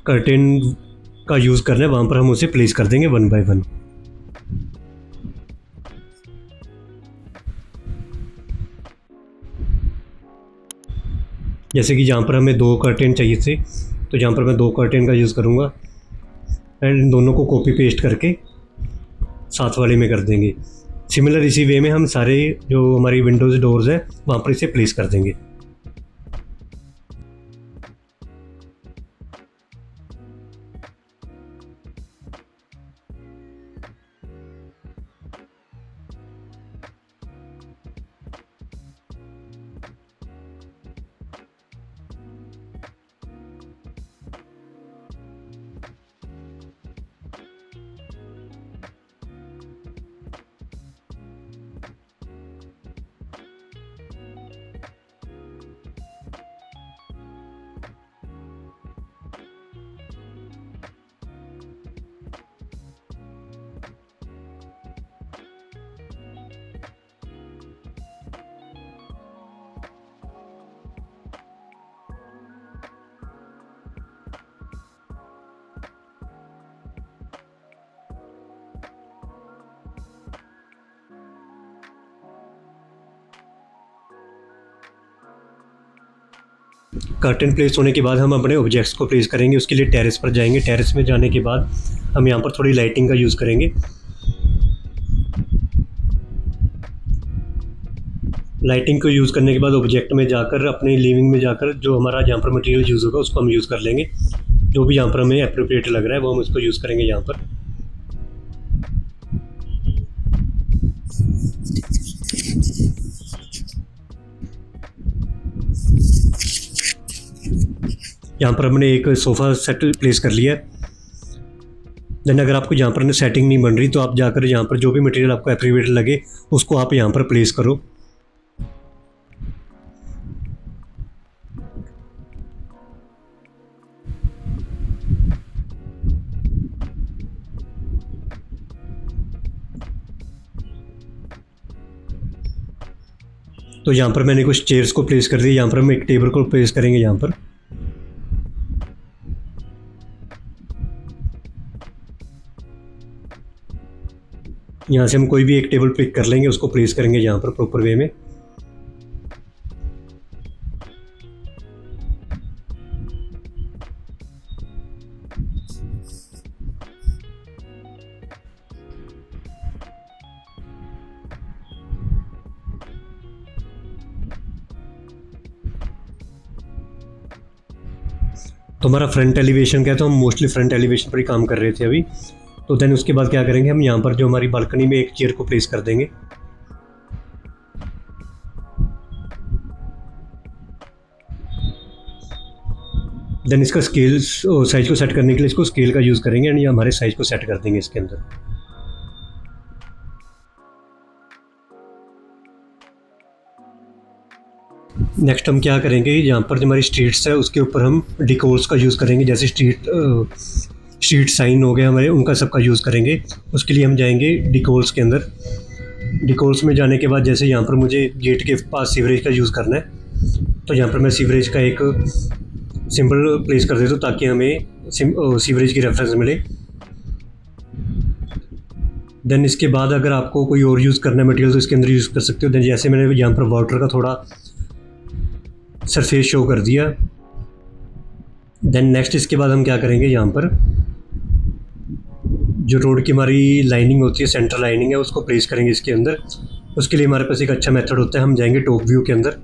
कर्टेन का यूज़ करना है, वहाँ पर हम उसे प्लेस कर देंगे 1 बाय 1। जैसे कि यहाँ पर हमें 2 कर्टेन चाहिए थे, तो यहाँ पर मैं 2 कर्टेन का यूज़ करूँगा एंड इन दोनों को कॉपी पेस्ट करके साथ वाले में कर देंगे। सिमिलर इसी वे में हम सारे जो हमारी विंडोज़ डोर्स हैं वहाँ पर इसे प्लेस कर देंगे। कर्टेन प्लेस होने के बाद हम अपने ऑब्जेक्ट्स को प्लेस करेंगे। उसके लिए टेरेस पर जाएंगे। टेरेस में जाने के बाद हम यहाँ पर थोड़ी लाइटिंग का यूज़ करेंगे। लाइटिंग को यूज़ करने के बाद ऑब्जेक्ट में जाकर, अपने लिविंग में जाकर, जो हमारा जहाँ पर मटेरियल यूज़ होगा उसको हम यूज़ कर लेंगे। जो भी यहाँ पर हमें एप्रोप्रिएट लग रहा है वो हम उसको यूज़ करेंगे यहाँ पर। यहाँ पर हमने एक सोफ़ा सेट प्लेस कर लिया। देन अगर आपको यहाँ पर सेटिंग नहीं बन रही तो आप जाकर यहाँ पर जो भी मटेरियल आपको एप्रोप्रिएट लगे उसको आप यहाँ पर प्लेस करो। तो यहाँ पर मैंने कुछ चेयर्स को प्लेस कर दिया। यहाँ पर हम एक टेबल को प्लेस करेंगे। यहाँ पर यहाँ से हम कोई भी एक टेबल पिक कर लेंगे, उसको प्लेस करेंगे यहाँ पर प्रॉपर वे में। तो हमारा फ्रंट एलिवेशन क्या है, तो हम मोस्टली फ्रंट एलिवेशन पर ही काम कर रहे थे अभी। तो देन उसके बाद क्या करेंगे, हम यहाँ पर जो हमारी बालकनी में एक चेयर को प्लेस कर देंगे। देन इसका स्केल साइज को सेट करने के लिए इसको स्केल का यूज़ करेंगे एंड ये हमारे साइज को सेट कर देंगे इसके अंदर। नेक्स्ट हम क्या करेंगे, यहाँ पर जो हमारी स्ट्रीट्स है उसके ऊपर हम डिकोर्स का यूज़ करेंगे। जैसे स्ट्रीट साइन हो गए हमारे, उनका सबका यूज़ करेंगे। उसके लिए हम जाएंगे डिकोर्स के अंदर। डिकोर्स में जाने के बाद जैसे यहाँ पर मुझे गेट के पास सीवरेज का यूज़ करना है, तो यहाँ पर मैं सीवरेज का एक सिंबल प्लेस कर देता हूँ ताकि हमें सीवरेज की रेफरेंस मिले। देन इसके बाद अगर आपको कोई और यूज़ करना है मटेरियल तो इसके अंदर यूज़ कर सकते हो। देन जैसे मैंने यहाँ पर वाटर का थोड़ा सरफेस शो कर दिया। देन नेक्स्ट इसके बाद हम क्या करेंगे, यहाँ पर जो रोड की हमारी लाइनिंग होती है, सेंटर लाइनिंग है, उसको प्लेस करेंगे इसके अंदर। उसके लिए हमारे पास एक अच्छा मेथड होता है, हम जाएंगे टॉप व्यू के अंदर।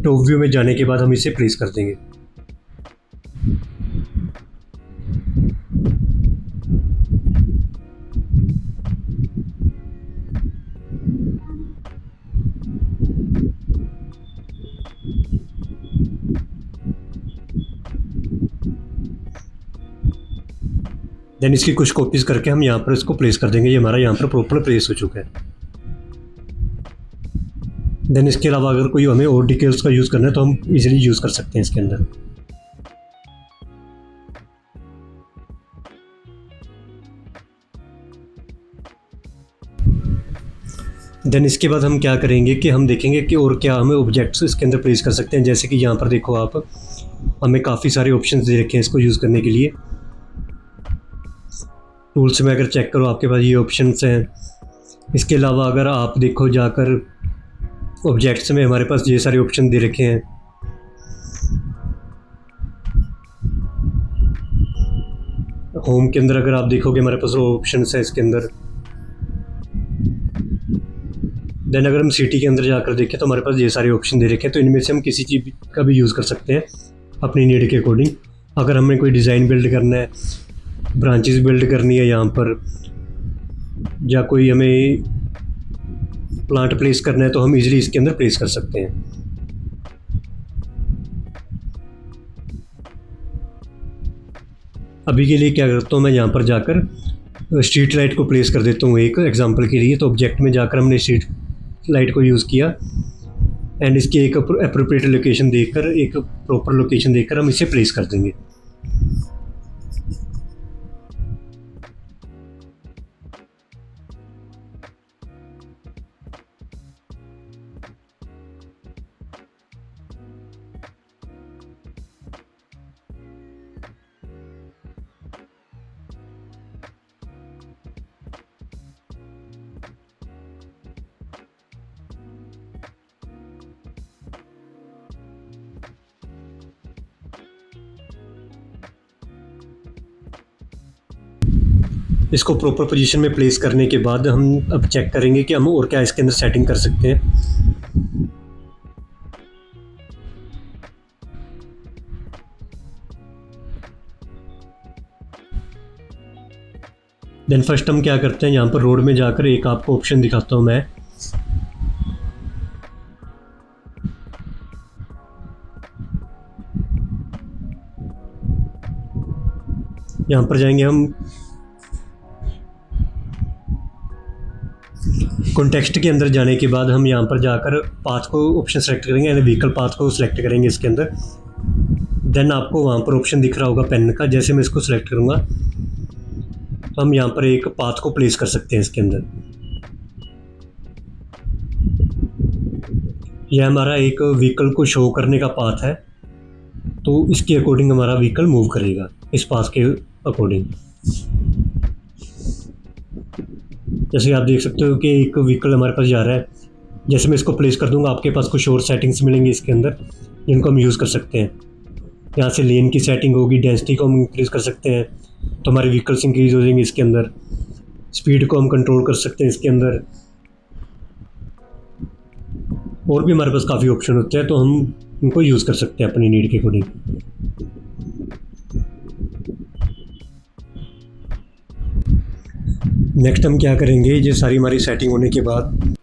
टॉप व्यू में जाने के बाद हम इसे प्लेस कर देंगे। देन इसकी कुछ कॉपीज़ करके हम यहाँ पर इसको प्लेस कर देंगे। ये हमारा यहाँ पर प्रॉपर प्लेस हो चुका है। देन इसके अलावा अगर कोई हमें और डिटेल्स का यूज़ करना है तो हम इजीली यूज़ कर सकते हैं इसके अंदर। देन इसके बाद हम क्या करेंगे कि हम देखेंगे कि और क्या हमें ऑब्जेक्ट्स इसके अंदर प्लेस कर सकते हैं। जैसे कि यहाँ पर देखो आप, हमें काफ़ी सारे ऑप्शंस दे रखे हैं इसको यूज़ करने के लिए। टूल्स में अगर चेक करो आपके पास ये ऑप्शंस हैं। इसके अलावा अगर आप देखो जाकर ऑब्जेक्ट्स में, हमारे पास ये सारे ऑप्शन दे रखे हैं। होम के अंदर अगर आप देखोगे हमारे पास वो ऑप्शंस हैं इसके अंदर। देन अगर हम सिटी के अंदर जाकर देखें तो हमारे पास ये सारे ऑप्शन दे रखे हैं। तो इनमें से हम किसी चीज़ का भी यूज़ कर सकते हैं अपनी नीड के अकॉर्डिंग। अगर हमें कोई डिज़ाइन बिल्ड करना है, ब्रांचेस बिल्ड करनी है यहाँ पर, या कोई हमें प्लांट प्लेस करना है, तो हम इजीली इसके अंदर प्लेस कर सकते हैं। अभी के लिए क्या करता हूँ, मैं यहाँ पर जाकर स्ट्रीट लाइट को प्लेस कर देता हूँ एक एग्जांपल के लिए। तो ऑब्जेक्ट में जाकर हमने स्ट्रीट लाइट को यूज़ किया एंड इसकी एक अप्रोप्रिएट लोकेशन देखकर, एक प्रॉपर लोकेशन देखकर हम इसे प्लेस कर देंगे। इसको प्रॉपर पोजीशन में प्लेस करने के बाद हम अब चेक करेंगे कि हम और क्या इसके अंदर सेटिंग कर सकते हैं। देन फर्स्ट हम क्या करते हैं, यहाँ पर रोड में जाकर एक आपको ऑप्शन दिखाता हूँ मैं। यहाँ पर जाएंगे हम, कॉन्टेक्स्ट के अंदर जाने के बाद हम यहाँ पर जाकर पाथ को ऑप्शन सेलेक्ट करेंगे, यानी व्हीकल पाथ को सिलेक्ट करेंगे इसके अंदर। देन आपको वहाँ पर ऑप्शन दिख रहा होगा पेन का, जैसे मैं इसको सिलेक्ट करूँगा तो हम यहाँ पर एक पाथ को प्लेस कर सकते हैं इसके अंदर। यह हमारा एक व्हीकल को शो करने का पाथ है, तो इसके अकॉर्डिंग हमारा व्हीकल मूव करेगा, इस पाथ के अकॉर्डिंग। जैसे आप देख सकते हो कि एक व्हीकल हमारे पास जा रहा है। जैसे मैं इसको प्लेस कर दूंगा, आपके पास कुछ और सेटिंग्स मिलेंगी इसके अंदर जिनको हम यूज़ कर सकते हैं। यहाँ से लेन की सेटिंग होगी, डेंसिटी को हम इंक्रीज़ कर सकते हैं तो हमारे व्हीकल्स इंक्रीज़ हो जाएंगे इसके अंदर। स्पीड को हम कंट्रोल कर सकते हैं इसके अंदर। और भी हमारे पास काफ़ी ऑप्शन होते हैं, तो हम इनको यूज़ कर सकते हैं अपनी नीड के अकॉर्डिंग। नेक्स्ट हम क्या करेंगे, ये सारी हमारी सेटिंग होने के बाद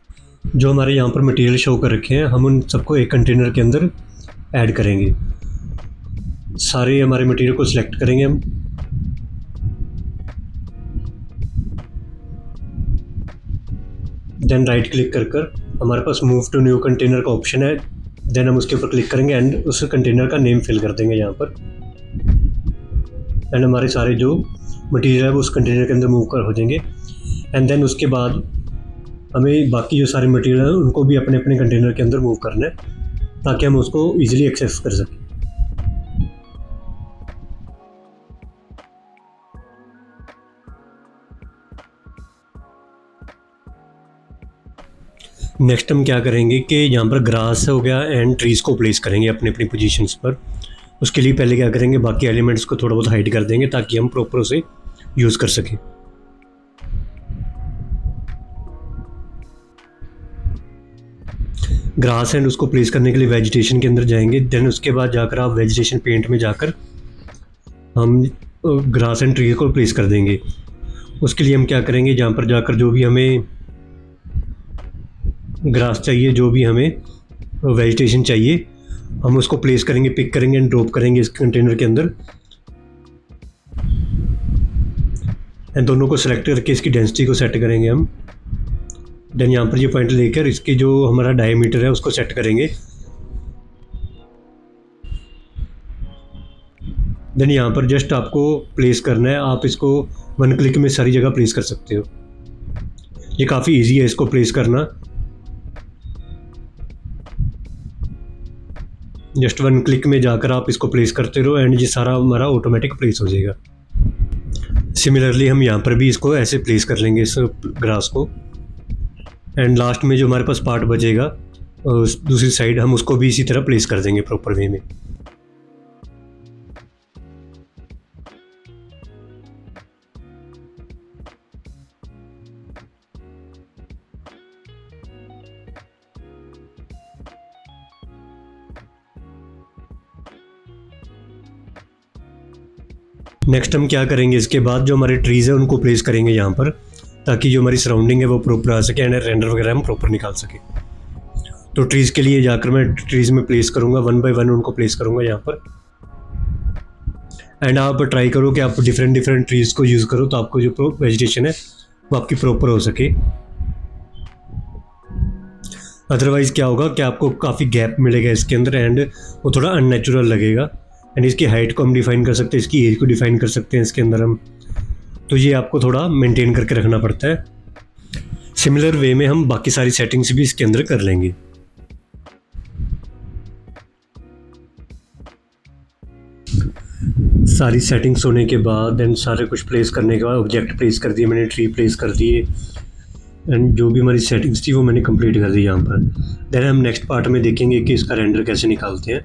जो हमारे यहाँ पर मटेरियल शो कर रखे हैं, हम उन सबको एक कंटेनर के अंदर ऐड करेंगे। सारे हमारे मटेरियल को सिलेक्ट करेंगे हम। देन राइट क्लिक कर हमारे पास मूव टू न्यू कंटेनर का ऑप्शन है। देन हम उसके ऊपर क्लिक करेंगे एंड उस कंटेनर का नेम फिल कर देंगे यहाँ पर। एंड हमारे सारे जो मटेरियल है वो उस कंटेनर के अंदर मूव कर हो जाएंगे। एंड देन उसके बाद हमें बाकी जो सारे मटेरियल है उनको भी अपने अपने कंटेनर के अंदर मूव करना है, ताकि हम उसको ईजिली एक्सेस कर सकें। नेक्स्ट हम क्या करेंगे कि यहाँ पर ग्रास हो गया एंड ट्रीज़ को प्लेस करेंगे अपनी अपनी पोजीशंस पर। उसके लिए पहले क्या करेंगे, बाकी एलिमेंट्स को थोड़ा बहुत हाइड कर देंगे ताकि हम प्रॉपर उसे यूज़ कर सकें। ग्रास एंड उसको प्लेस करने के लिए वेजिटेशन के अंदर जाएंगे। देन उसके बाद जाकर आप वेजिटेशन पेंट में जाकर हम ग्रास एंड ट्री को प्लेस कर देंगे। उसके लिए हम क्या करेंगे, जहाँ पर जाकर जो भी हमें ग्रास चाहिए, जो भी हमें वेजिटेशन चाहिए, हम उसको प्लेस करेंगे, पिक करेंगे एंड ड्रॉप करेंगे इस कंटेनर के अंदर। एंड दोनों को सेलेक्ट करके इसकी डेंसिटी को सेट करेंगे हम। देन यहाँ पर ये पॉइंट लेकर इसके जो हमारा डायमीटर है उसको सेट करेंगे। देन यहाँ पर जस्ट आपको प्लेस करना है, आप इसको 1 क्लिक में सारी जगह प्लेस कर सकते हो। ये काफ़ी इजी है इसको प्लेस करना। जस्ट 1 क्लिक में जाकर आप इसको प्लेस करते रहो एंड ये सारा हमारा ऑटोमेटिक प्लेस हो जाएगा। सिमिलरली हम यहाँ पर भी इसको ऐसे प्लेस कर लेंगे इस ग्रास को। एंड लास्ट में जो हमारे पास पार्ट बचेगा दूसरी साइड, हम उसको भी इसी तरह प्लेस कर देंगे प्रॉपर वे में। नेक्स्ट हम क्या करेंगे, इसके बाद जो हमारे ट्रीज़ है उनको प्लेस करेंगे यहाँ पर, ताकि जो हमारी सराउंडिंग है वो प्रॉपर आ सके एंड रेंडर वगैरह हम प्रॉपर निकाल सके। तो ट्रीज़ के लिए जाकर मैं ट्रीज़ में प्लेस करूँगा, 1 बाय 1 उनको प्लेस करूँगा यहाँ पर। एंड आप ट्राई करो कि आप डिफरेंट ट्रीज़ को यूज़ करो, तो आपको जो वेजिटेशन है वो आपकी प्रॉपर हो सके। अदरवाइज़ क्या होगा कि आपको काफ़ी गैप मिलेगा इसके अंदर एंड वो थोड़ा अननेचुरल लगेगा। एंड इसकी हाइट को हम डिफ़ाइन कर सकते हैं, इसकी एज को डिफ़ाइन कर सकते हैं इसके अंदर हम। तो ये आपको थोड़ा मेंटेन करके रखना पड़ता है। सिमिलर वे में हम बाकी सारी सेटिंग्स भी इसके अंदर कर लेंगे। सारी सेटिंग्स होने के बाद एंड सारे कुछ प्लेस करने के बाद, ऑब्जेक्ट प्लेस कर दिए मैंने, ट्री प्लेस कर दिए एंड जो भी हमारी सेटिंग्स थी वो मैंने कंप्लीट कर दी यहाँ पर। देन हम नेक्स्ट पार्ट में देखेंगे कि इसका रेंडर कैसे निकालते हैं।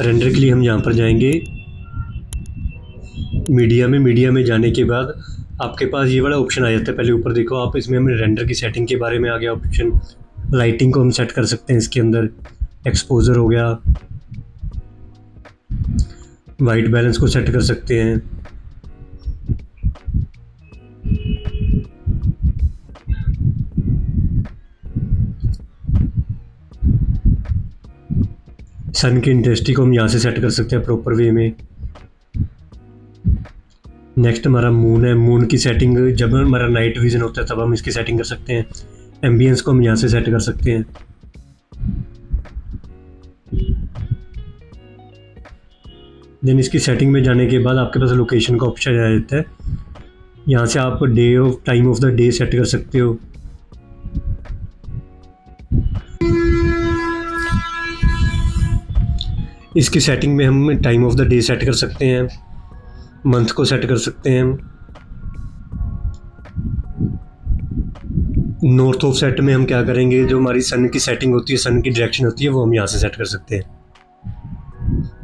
रेंडर के लिए हम यहाँ पर जाएंगे मीडिया में जाने के बाद आपके पास ये वाला ऑप्शन आ जाता है। पहले ऊपर देखो आप, इसमें हमें रेंडर की सेटिंग के बारे में आ गया ऑप्शन। लाइटिंग को हम सेट कर सकते हैं इसके अंदर, एक्सपोजर हो गया, वाइट बैलेंस को सेट कर सकते हैं। सन की इंटेंसिटी को हम यहाँ से सेट कर सकते हैं प्रॉपर वे में। नेक्स्ट हमारा मून है, मून की सेटिंग जब हमारा नाइट विजन होता है तब हम इसकी सेटिंग कर सकते हैं। एम्बियंस को हम यहाँ से सेट कर सकते हैं। देन इसकी सेटिंग में जाने के बाद आपके पास लोकेशन का ऑप्शन आ जाता है। यहाँ से आप time of the day set कर सकते हो। इसकी सेटिंग में हम time of the day set कर सकते हैं, मंथ को सेट कर सकते हैं। नॉर्थ ऑफ सेट में हम क्या करेंगे, जो हमारी सन की सेटिंग होती है, सन की डायरेक्शन होती है, वो हम यहाँ से सेट कर सकते हैं।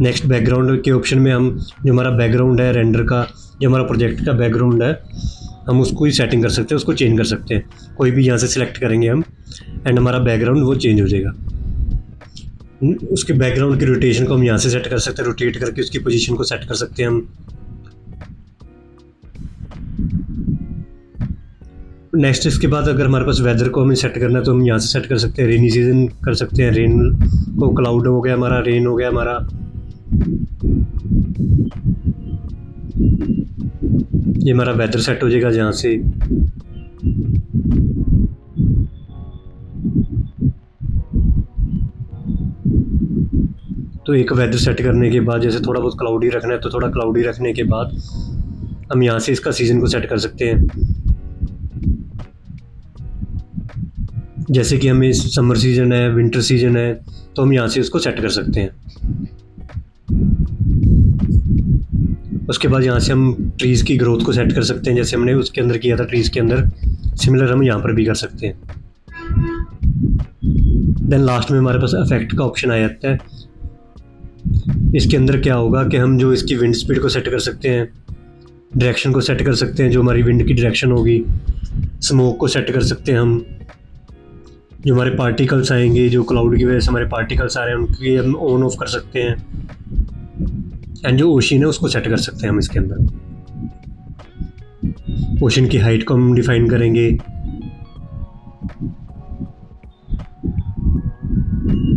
नेक्स्ट बैकग्राउंड के ऑप्शन में हम जो हमारा बैकग्राउंड है रेंडर का, जो हमारा प्रोजेक्ट का बैकग्राउंड है, हम उसको ही सेटिंग कर सकते हैं, उसको चेंज कर सकते हैं। कोई भी यहाँ से सिलेक्ट करेंगे हम एंड हमारा बैकग्राउंड वो चेंज हो जाएगा। उसके बैकग्राउंड की रोटेशन को हम यहाँ से सेट कर सकते हैं, रोटेट करके उसकी पोजीशन को सेट कर सकते हैं हम। नेक्स्ट इसके बाद अगर हमारे पास वेदर को हमें सेट करना है तो हम यहाँ से सेट कर सकते हैं। रेनी सीजन कर सकते हैं, रेन को क्लाउड हो गया हमारा, रेन हो गया हमारा। ये हमारा वेदर सेट हो जाएगा जहाँ से। तो एक वेदर सेट करने के बाद जैसे थोड़ा बहुत क्लाउडी रखना है तो थोड़ा क्लाउडी रखने के बाद हम यहाँ से इसका सीज़न को सेट कर सकते हैं। जैसे कि हमें समर सीजन है, विंटर सीजन है, तो हम यहाँ से उसको सेट कर सकते हैं। उसके बाद यहाँ से हम ट्रीज़ की ग्रोथ को सेट कर सकते हैं, जैसे हमने उसके अंदर किया था ट्रीज़ के अंदर, सिमिलर हम यहाँ पर भी कर सकते हैं। देन लास्ट में हमारे पास इफेक्ट का ऑप्शन आ जाता है। इसके अंदर क्या होगा कि हम जो इसकी विंड स्पीड को सेट कर सकते हैं, डायरेक्शन को सेट कर सकते हैं, जो हमारी विंड की डायरेक्शन होगी, स्मोक को सेट कर सकते हैं हम, जो हमारे पार्टिकल्स आएंगे, जो क्लाउड की वजह से हमारे पार्टिकल्स आ रहे हैं उनकी हम ऑन ऑफ कर सकते हैं। एंड जो ओशन है उसको सेट कर सकते हैं हम इसके अंदर। ओशन की हाइट को हम डिफाइन करेंगे।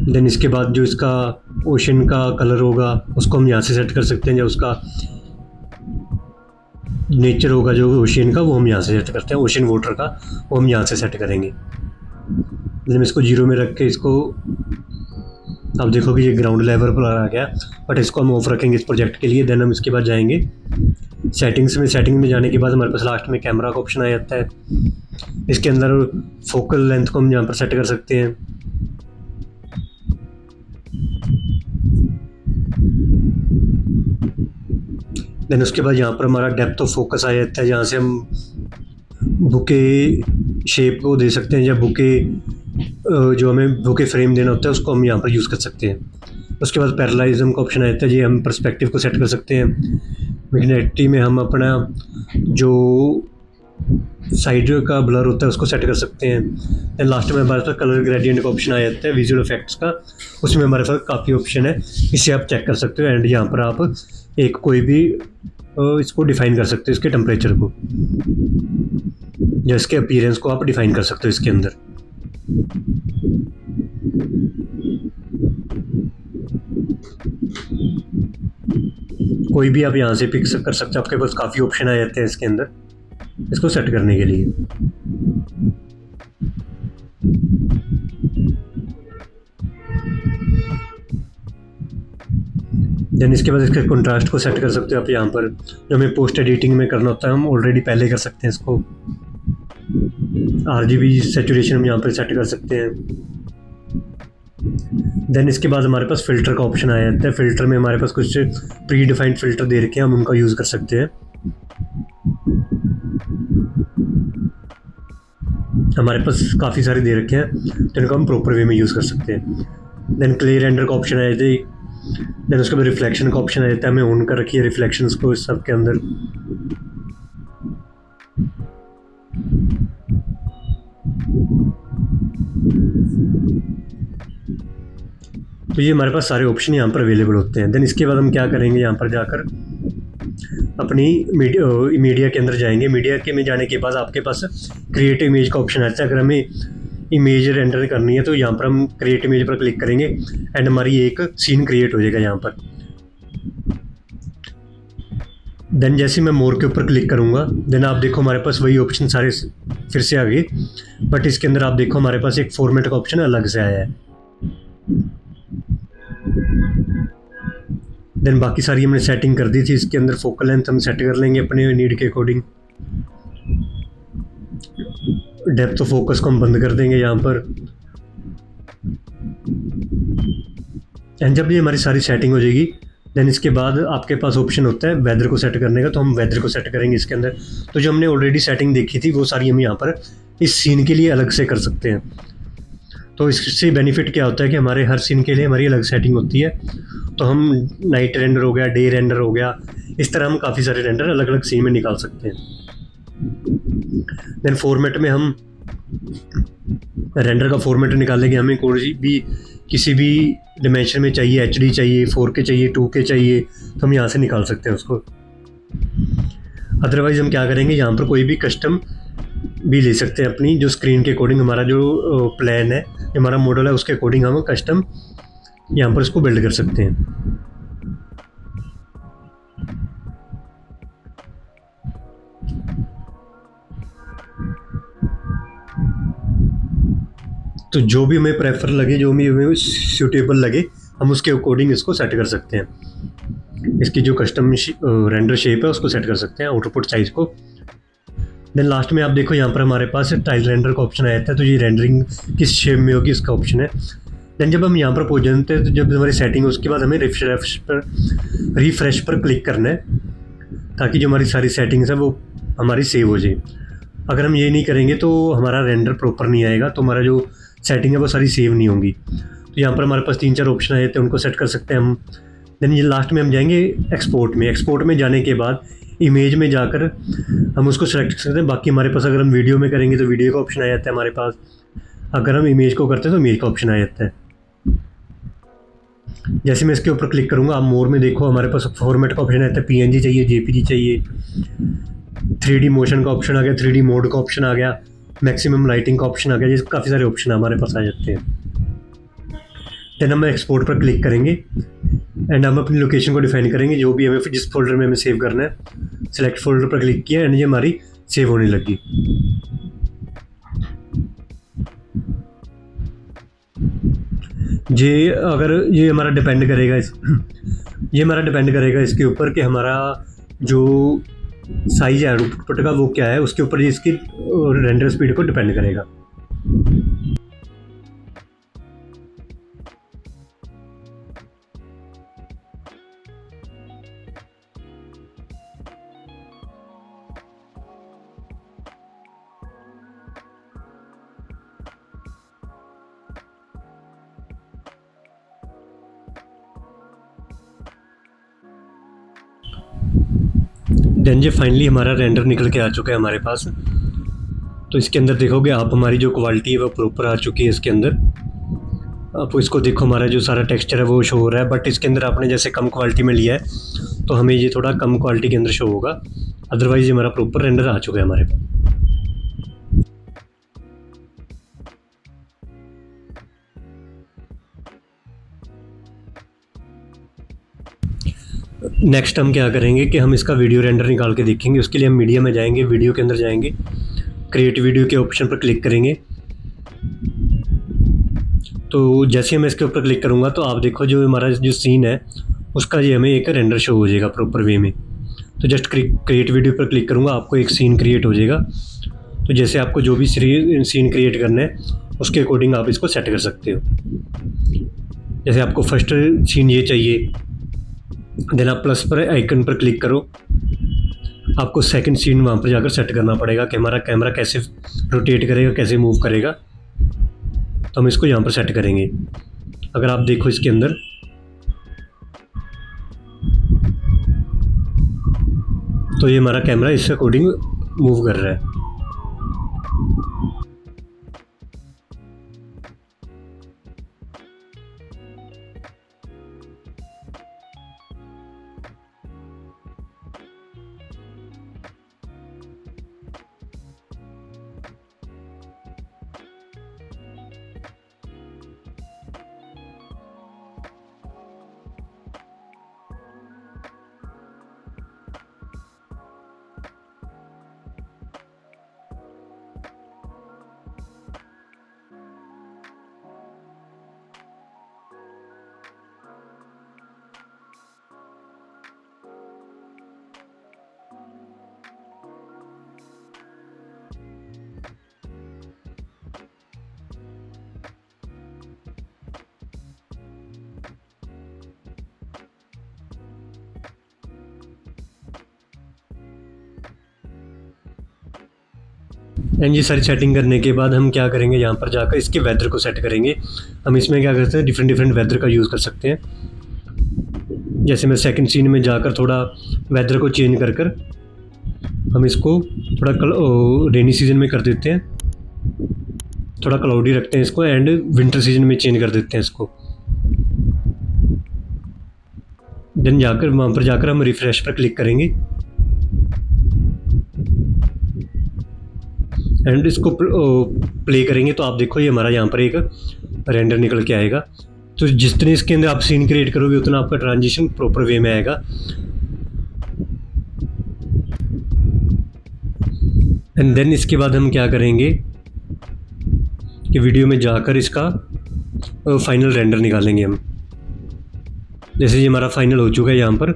देन इसके बाद जो इसका ओशन का कलर होगा उसको हम यहाँ से सेट कर सकते हैं। जो उसका नेचर होगा जो ओशन का, वो हम यहाँ से सेट करते हैं। ओशन वाटर का वो हम यहाँ से सेट करेंगे। देन इसको 0 में रख के इसको आप देखोगे ये ग्राउंड लेवल पर आ गया, बट इसको हम ऑफ रखेंगे इस प्रोजेक्ट के लिए। देन हम इसके बाद जाएंगे सेटिंग्स में। सेटिंग में जाने के बाद हमारे पास लास्ट में कैमरा का ऑप्शन आ जाता है। इसके अंदर फोकल लेंथ को हम यहाँ पर सेट कर सकते हैं। देन उसके बाद यहाँ पर हमारा डेप्थ ऑफ फोकस आ जाता है, जहाँ से हम बुके शेप को दे सकते हैं, या बुके जो हमें बुके फ्रेम देना होता है उसको हम यहाँ पर यूज़ कर सकते हैं। उसके बाद पैरेललिज्म का ऑप्शन आ जाता है, जी हम पर्सपेक्टिव को सेट कर सकते हैं। मैग्नेटिक में हम अपना जो साइड का ब्लर होता है उसको सेट कर सकते हैं। देन लास्ट में हमारे पास कलर ग्रेडियंट का ऑप्शन आ जाता है विजुअल इफेक्ट्स का। उसमें हमारे पास काफ़ी ऑप्शन है, इसे आप चेक कर सकते हो। एंड यहाँ पर आप एक कोई भी इसको डिफ़ाइन कर सकते हो, इसके टेम्परेचर को या इसके अपीयरेंस को आप डिफ़ाइन कर सकते हो इसके अंदर। कोई भी आप यहाँ से पिक कर सकते हो, आपके पास काफ़ी ऑप्शन आ जाते हैं इसके अंदर इसको सेट करने के लिए। देन इसके बाद इसके कंट्रास्ट को सेट कर सकते हो आप यहाँ पर। जो हमें पोस्ट एडिटिंग में करना होता है हम ऑलरेडी पहले कर सकते हैं इसको। RGB सैचुरेशन हम यहाँ पर सेट कर सकते हैं। देन इसके बाद हमारे पास फ़िल्टर का ऑप्शन आ जाता है। फ़िल्टर में हमारे पास कुछ प्री डिफाइंड फ़िल्टर दे रखे हैं, हम उनका यूज़ कर सकते हैं। हमारे पास काफ़ी सारे दे रखे हैं तो इनको हम प्रॉपर वे में यूज़ कर सकते हैं। देन क्लियर रेंडर का ऑप्शन आ जाता है। देन उसके बाद रिफ्लेक्शन का ऑप्शन आ जाता है, हमें ऑन कर रखी है रिफ्लेक्शंस को इस सब के अंदर। तो ये हमारे पास सारे ऑप्शन यहाँ पर अवेलेबल होते हैं। देन इसके बाद हम क्या करेंगे, यहाँ पर जाकर अपनी मीडिया के अंदर जाएंगे। मीडिया के में जाने के बाद आपके पास क्रिएट इमेज का ऑप्शन आता है। अगर हमें इमेज रेंडर करनी है तो यहाँ पर हम क्रिएट इमेज पर क्लिक करेंगे एंड हमारी एक सीन क्रिएट हो जाएगा यहाँ पर। देन जैसे मैं मोर के ऊपर क्लिक करूँगा, देन आप देखो हमारे पास वही ऑप्शन सारे फिर से आ गए, बट इसके अंदर आप देखो हमारे पास एक फॉर्मेट का ऑप्शन अलग से आया है। देन बाकी सारी हमने सेटिंग कर दी थी। इसके अंदर फोकल लेंथ हम सेट कर लेंगे अपने नीड के अकॉर्डिंग। डेप्थ ऑफ फोकस को हम बंद कर देंगे यहाँ पर। एंड जब ये हमारी सारी सेटिंग हो जाएगी, देन इसके बाद आपके पास ऑप्शन होता है वेदर को सेट करने का, तो हम वेदर को सेट करेंगे इसके अंदर। तो जो हमने ऑलरेडी सेटिंग देखी थी वो सारी हम यहाँ पर इस सीन के लिए अलग से कर सकते हैं। तो इससे बेनिफिट क्या होता है कि हमारे हर सीन के लिए हमारी अलग सेटिंग होती है। तो हम नाइट रेंडर हो गया, डे रेंडर हो गया, इस तरह हम काफ़ी सारे रेंडर अलग अलग सीन में निकाल सकते हैं। देन फॉर्मेट में हम रेंडर का फॉर्मेट निकालेंगे। हमें कोई भी किसी भी डिमेंशन में चाहिए, HD चाहिए, 4K चाहिए, 2K चाहिए, तो हम यहाँ से निकाल सकते हैं उसको। अदरवाइज़ हम क्या करेंगे, यहाँ पर कोई भी कस्टम भी ले सकते हैं अपनी, जो स्क्रीन के अकॉर्डिंग हमारा जो प्लान है, हमारा मॉडल है, उसके अकॉर्डिंग हम कस्टम यहाँ पर इसको बिल्ड कर सकते हैं। तो जो भी हमें प्रेफर लगे, जो भी हमें सूटेबल लगे, हम उसके अकॉर्डिंग इसको सेट कर सकते हैं। इसकी जो कस्टम रेंडर शेप है उसको सेट कर सकते हैं, आउटपुट साइज़ को। देन लास्ट में आप देखो यहाँ पर हमारे पास टाइल रेंडर का ऑप्शन आया था, तो ये रेंडरिंग किस शेप में होगी इसका ऑप्शन है। देन जब हम यहाँ पर पहुँच जाते हैं, तो जब हमारी सेटिंग है उसके बाद हमें रिफ्रेश पर क्लिक करना है, ताकि जो हमारी सारी सेटिंग्स है वो हमारी सेव हो जाए। अगर हम ये नहीं करेंगे तो हमारा रेंडर प्रॉपर नहीं आएगा, तो हमारा जो सेटिंग है वो सारी सेव नहीं होंगी। तो यहाँ पर हमारे पास 3-4 ऑप्शन आए थे, उनको सेट कर सकते हैं हम। देन ये लास्ट में हम जाएंगे एक्सपोर्ट में। एक्सपोर्ट में जाने के बाद इमेज में जाकर हम उसको सेलेक्ट कर सकते हैं। बाकी हमारे पास अगर हम वीडियो में करेंगे तो वीडियो का ऑप्शन आ जाता है हमारे पास, अगर हम इमेज को करते हैं तो इमेज का ऑप्शन आ जाता है। जैसे मैं इसके ऊपर क्लिक करूँगा, आप मोर में देखो हमारे पास फॉर्मेट का ऑप्शन आता है, PNG चाहिए, JPG चाहिए, 3D मोशन का ऑप्शन आ गया, 3D मोड का ऑप्शन आ गया, मैक्सिमम लाइटिंग का ऑप्शन आ गया। ये काफ़ी सारे ऑप्शन हमारे पास आ जाते हैं। देन हम एक्सपोर्ट पर क्लिक करेंगे एंड हम अपनी लोकेशन को डिफाइन करेंगे, जो भी हमें जिस फोल्डर में हमें सेव करना है। सेलेक्ट फोल्डर पर क्लिक किया एंड ये हमारी सेव होने लगी। ये हमारा डिपेंड करेगा इसके ऊपर कि हमारा जो साइज है आउटपुट का वो क्या है, उसके ऊपर ये इसकी रेंडर स्पीड को डिपेंड करेगा। देन ये फाइनली हमारा रेंडर निकल के आ चुका है हमारे पास। तो इसके अंदर देखोगे आप, हमारी जो क्वालिटी है वो प्रॉपर आ चुकी है इसके अंदर। आप इसको देखो, हमारा जो सारा टेक्सचर है वो शो हो रहा है, बट इसके अंदर आपने जैसे कम क्वालिटी में लिया है तो हमें ये थोड़ा कम क्वालिटी के अंदर शो होगा। अदरवाइज़ ये हमारा प्रॉपर रेंडर आ चुका है हमारे पास। नेक्स्ट हम क्या करेंगे कि हम इसका वीडियो रेंडर निकाल के देखेंगे। उसके लिए हम मीडिया में जाएंगे, वीडियो के अंदर जाएंगे, क्रिएट वीडियो के ऑप्शन पर क्लिक करेंगे। तो जैसे ही मैं इसके ऊपर क्लिक करूँगा तो आप देखो जो हमारा जो सीन है उसका ये हमें एक रेंडर शो हो जाएगा प्रॉपर वे में। तो जस्ट क्रिएट वीडियो पर क्लिक करूँगा, आपको एक सीन क्रिएट हो जाएगा। तो जैसे आपको जो भी सीन क्रिएट करना है उसके अकॉर्डिंग आप इसको सेट कर सकते हो। जैसे आपको फर्स्ट सीन ये चाहिए, देन आप प्लस पर आइकन पर क्लिक करो, आपको सेकंड सीन वहाँ पर जाकर सेट करना पड़ेगा कि हमारा कैमरा कैसे रोटेट करेगा, कैसे मूव करेगा। तो हम इसको यहाँ पर सेट करेंगे। अगर आप देखो इसके अंदर तो ये हमारा कैमरा इसके अकॉर्डिंग मूव कर रहा है। एंड ये सारी सेटिंग करने के बाद हम क्या करेंगे, यहाँ पर जाकर इसके वेदर को सेट करेंगे। हम इसमें क्या करते हैं, डिफरेंट वेदर का यूज़ कर सकते हैं। जैसे मैं सेकंड सीन में जाकर थोड़ा वेदर को चेंज कर हम इसको थोड़ा रेनी सीजन में कर देते हैं, थोड़ा क्लाउडी रखते हैं इसको, एंड विंटर सीजन में चेंज कर देते हैं इसको। देन वहाँ पर जाकर हम रिफ्रेश पर क्लिक करेंगे एंड इसको प्ले करेंगे। तो आप देखो ये हमारा यहाँ पर एक रेंडर निकल के आएगा। तो जितने इसके अंदर आप सीन क्रिएट करोगे उतना आपका ट्रांजिशन प्रॉपर वे में आएगा। एंड देन इसके बाद हम क्या करेंगे कि वीडियो में जाकर इसका फाइनल रेंडर निकालेंगे हम। जैसे ये हमारा फाइनल हो चुका है यहाँ पर।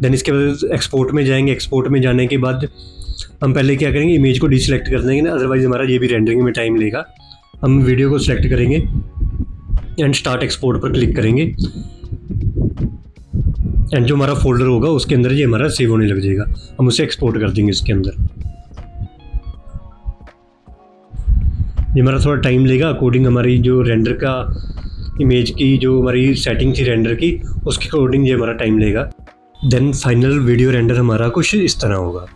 देन इसके बाद एक्सपोर्ट में जाएंगे। एक्सपोर्ट में जाने के बाद हम पहले क्या करेंगे, इमेज को डिसलेक्ट कर देंगे ना, अदरवाइज़ हमारा ये भी रेंडरिंग में टाइम लेगा। हम वीडियो को सिलेक्ट करेंगे एंड स्टार्ट एक्सपोर्ट पर क्लिक करेंगे एंड जो हमारा फोल्डर होगा उसके अंदर ये हमारा सेव होने लग जाएगा। हम उसे एक्सपोर्ट कर देंगे इसके अंदर। ये हमारा थोड़ा टाइम लेगा, अकॉर्डिंग हमारी जो रेंडर का इमेज की जो हमारी सेटिंग थी रेंडर की उसके अकॉर्डिंग ये हमारा टाइम लेगा। देन फाइनल वीडियो रेंडर हमारा कुछ इस तरह होगा।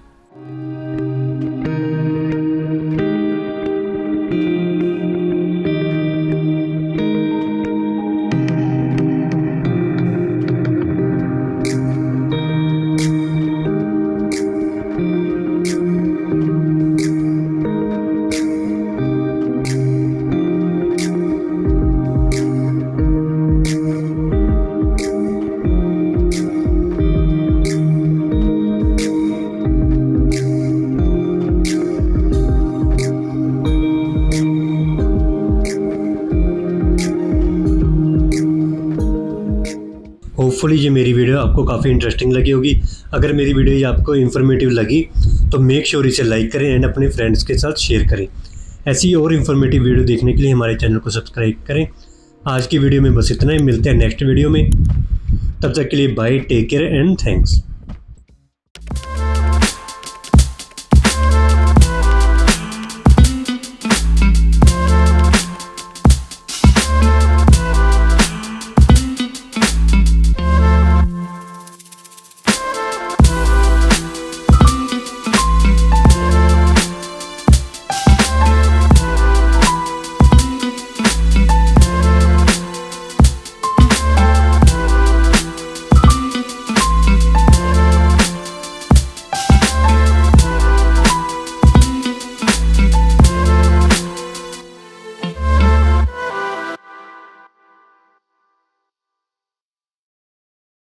होपफुली ये मेरी वीडियो आपको काफ़ी इंटरेस्टिंग लगी होगी। अगर मेरी वीडियो ये आपको इन्फॉर्मेटिव लगी तो मेक श्योर इसे लाइक करें एंड अपने फ्रेंड्स के साथ शेयर करें। ऐसी और इन्फॉर्मेटिव वीडियो देखने के लिए हमारे चैनल को सब्सक्राइब करें। आज की वीडियो में बस इतना ही, मिलते हैं नेक्स्ट वीडियो में। तब तक के लिए bye, take care and thanks.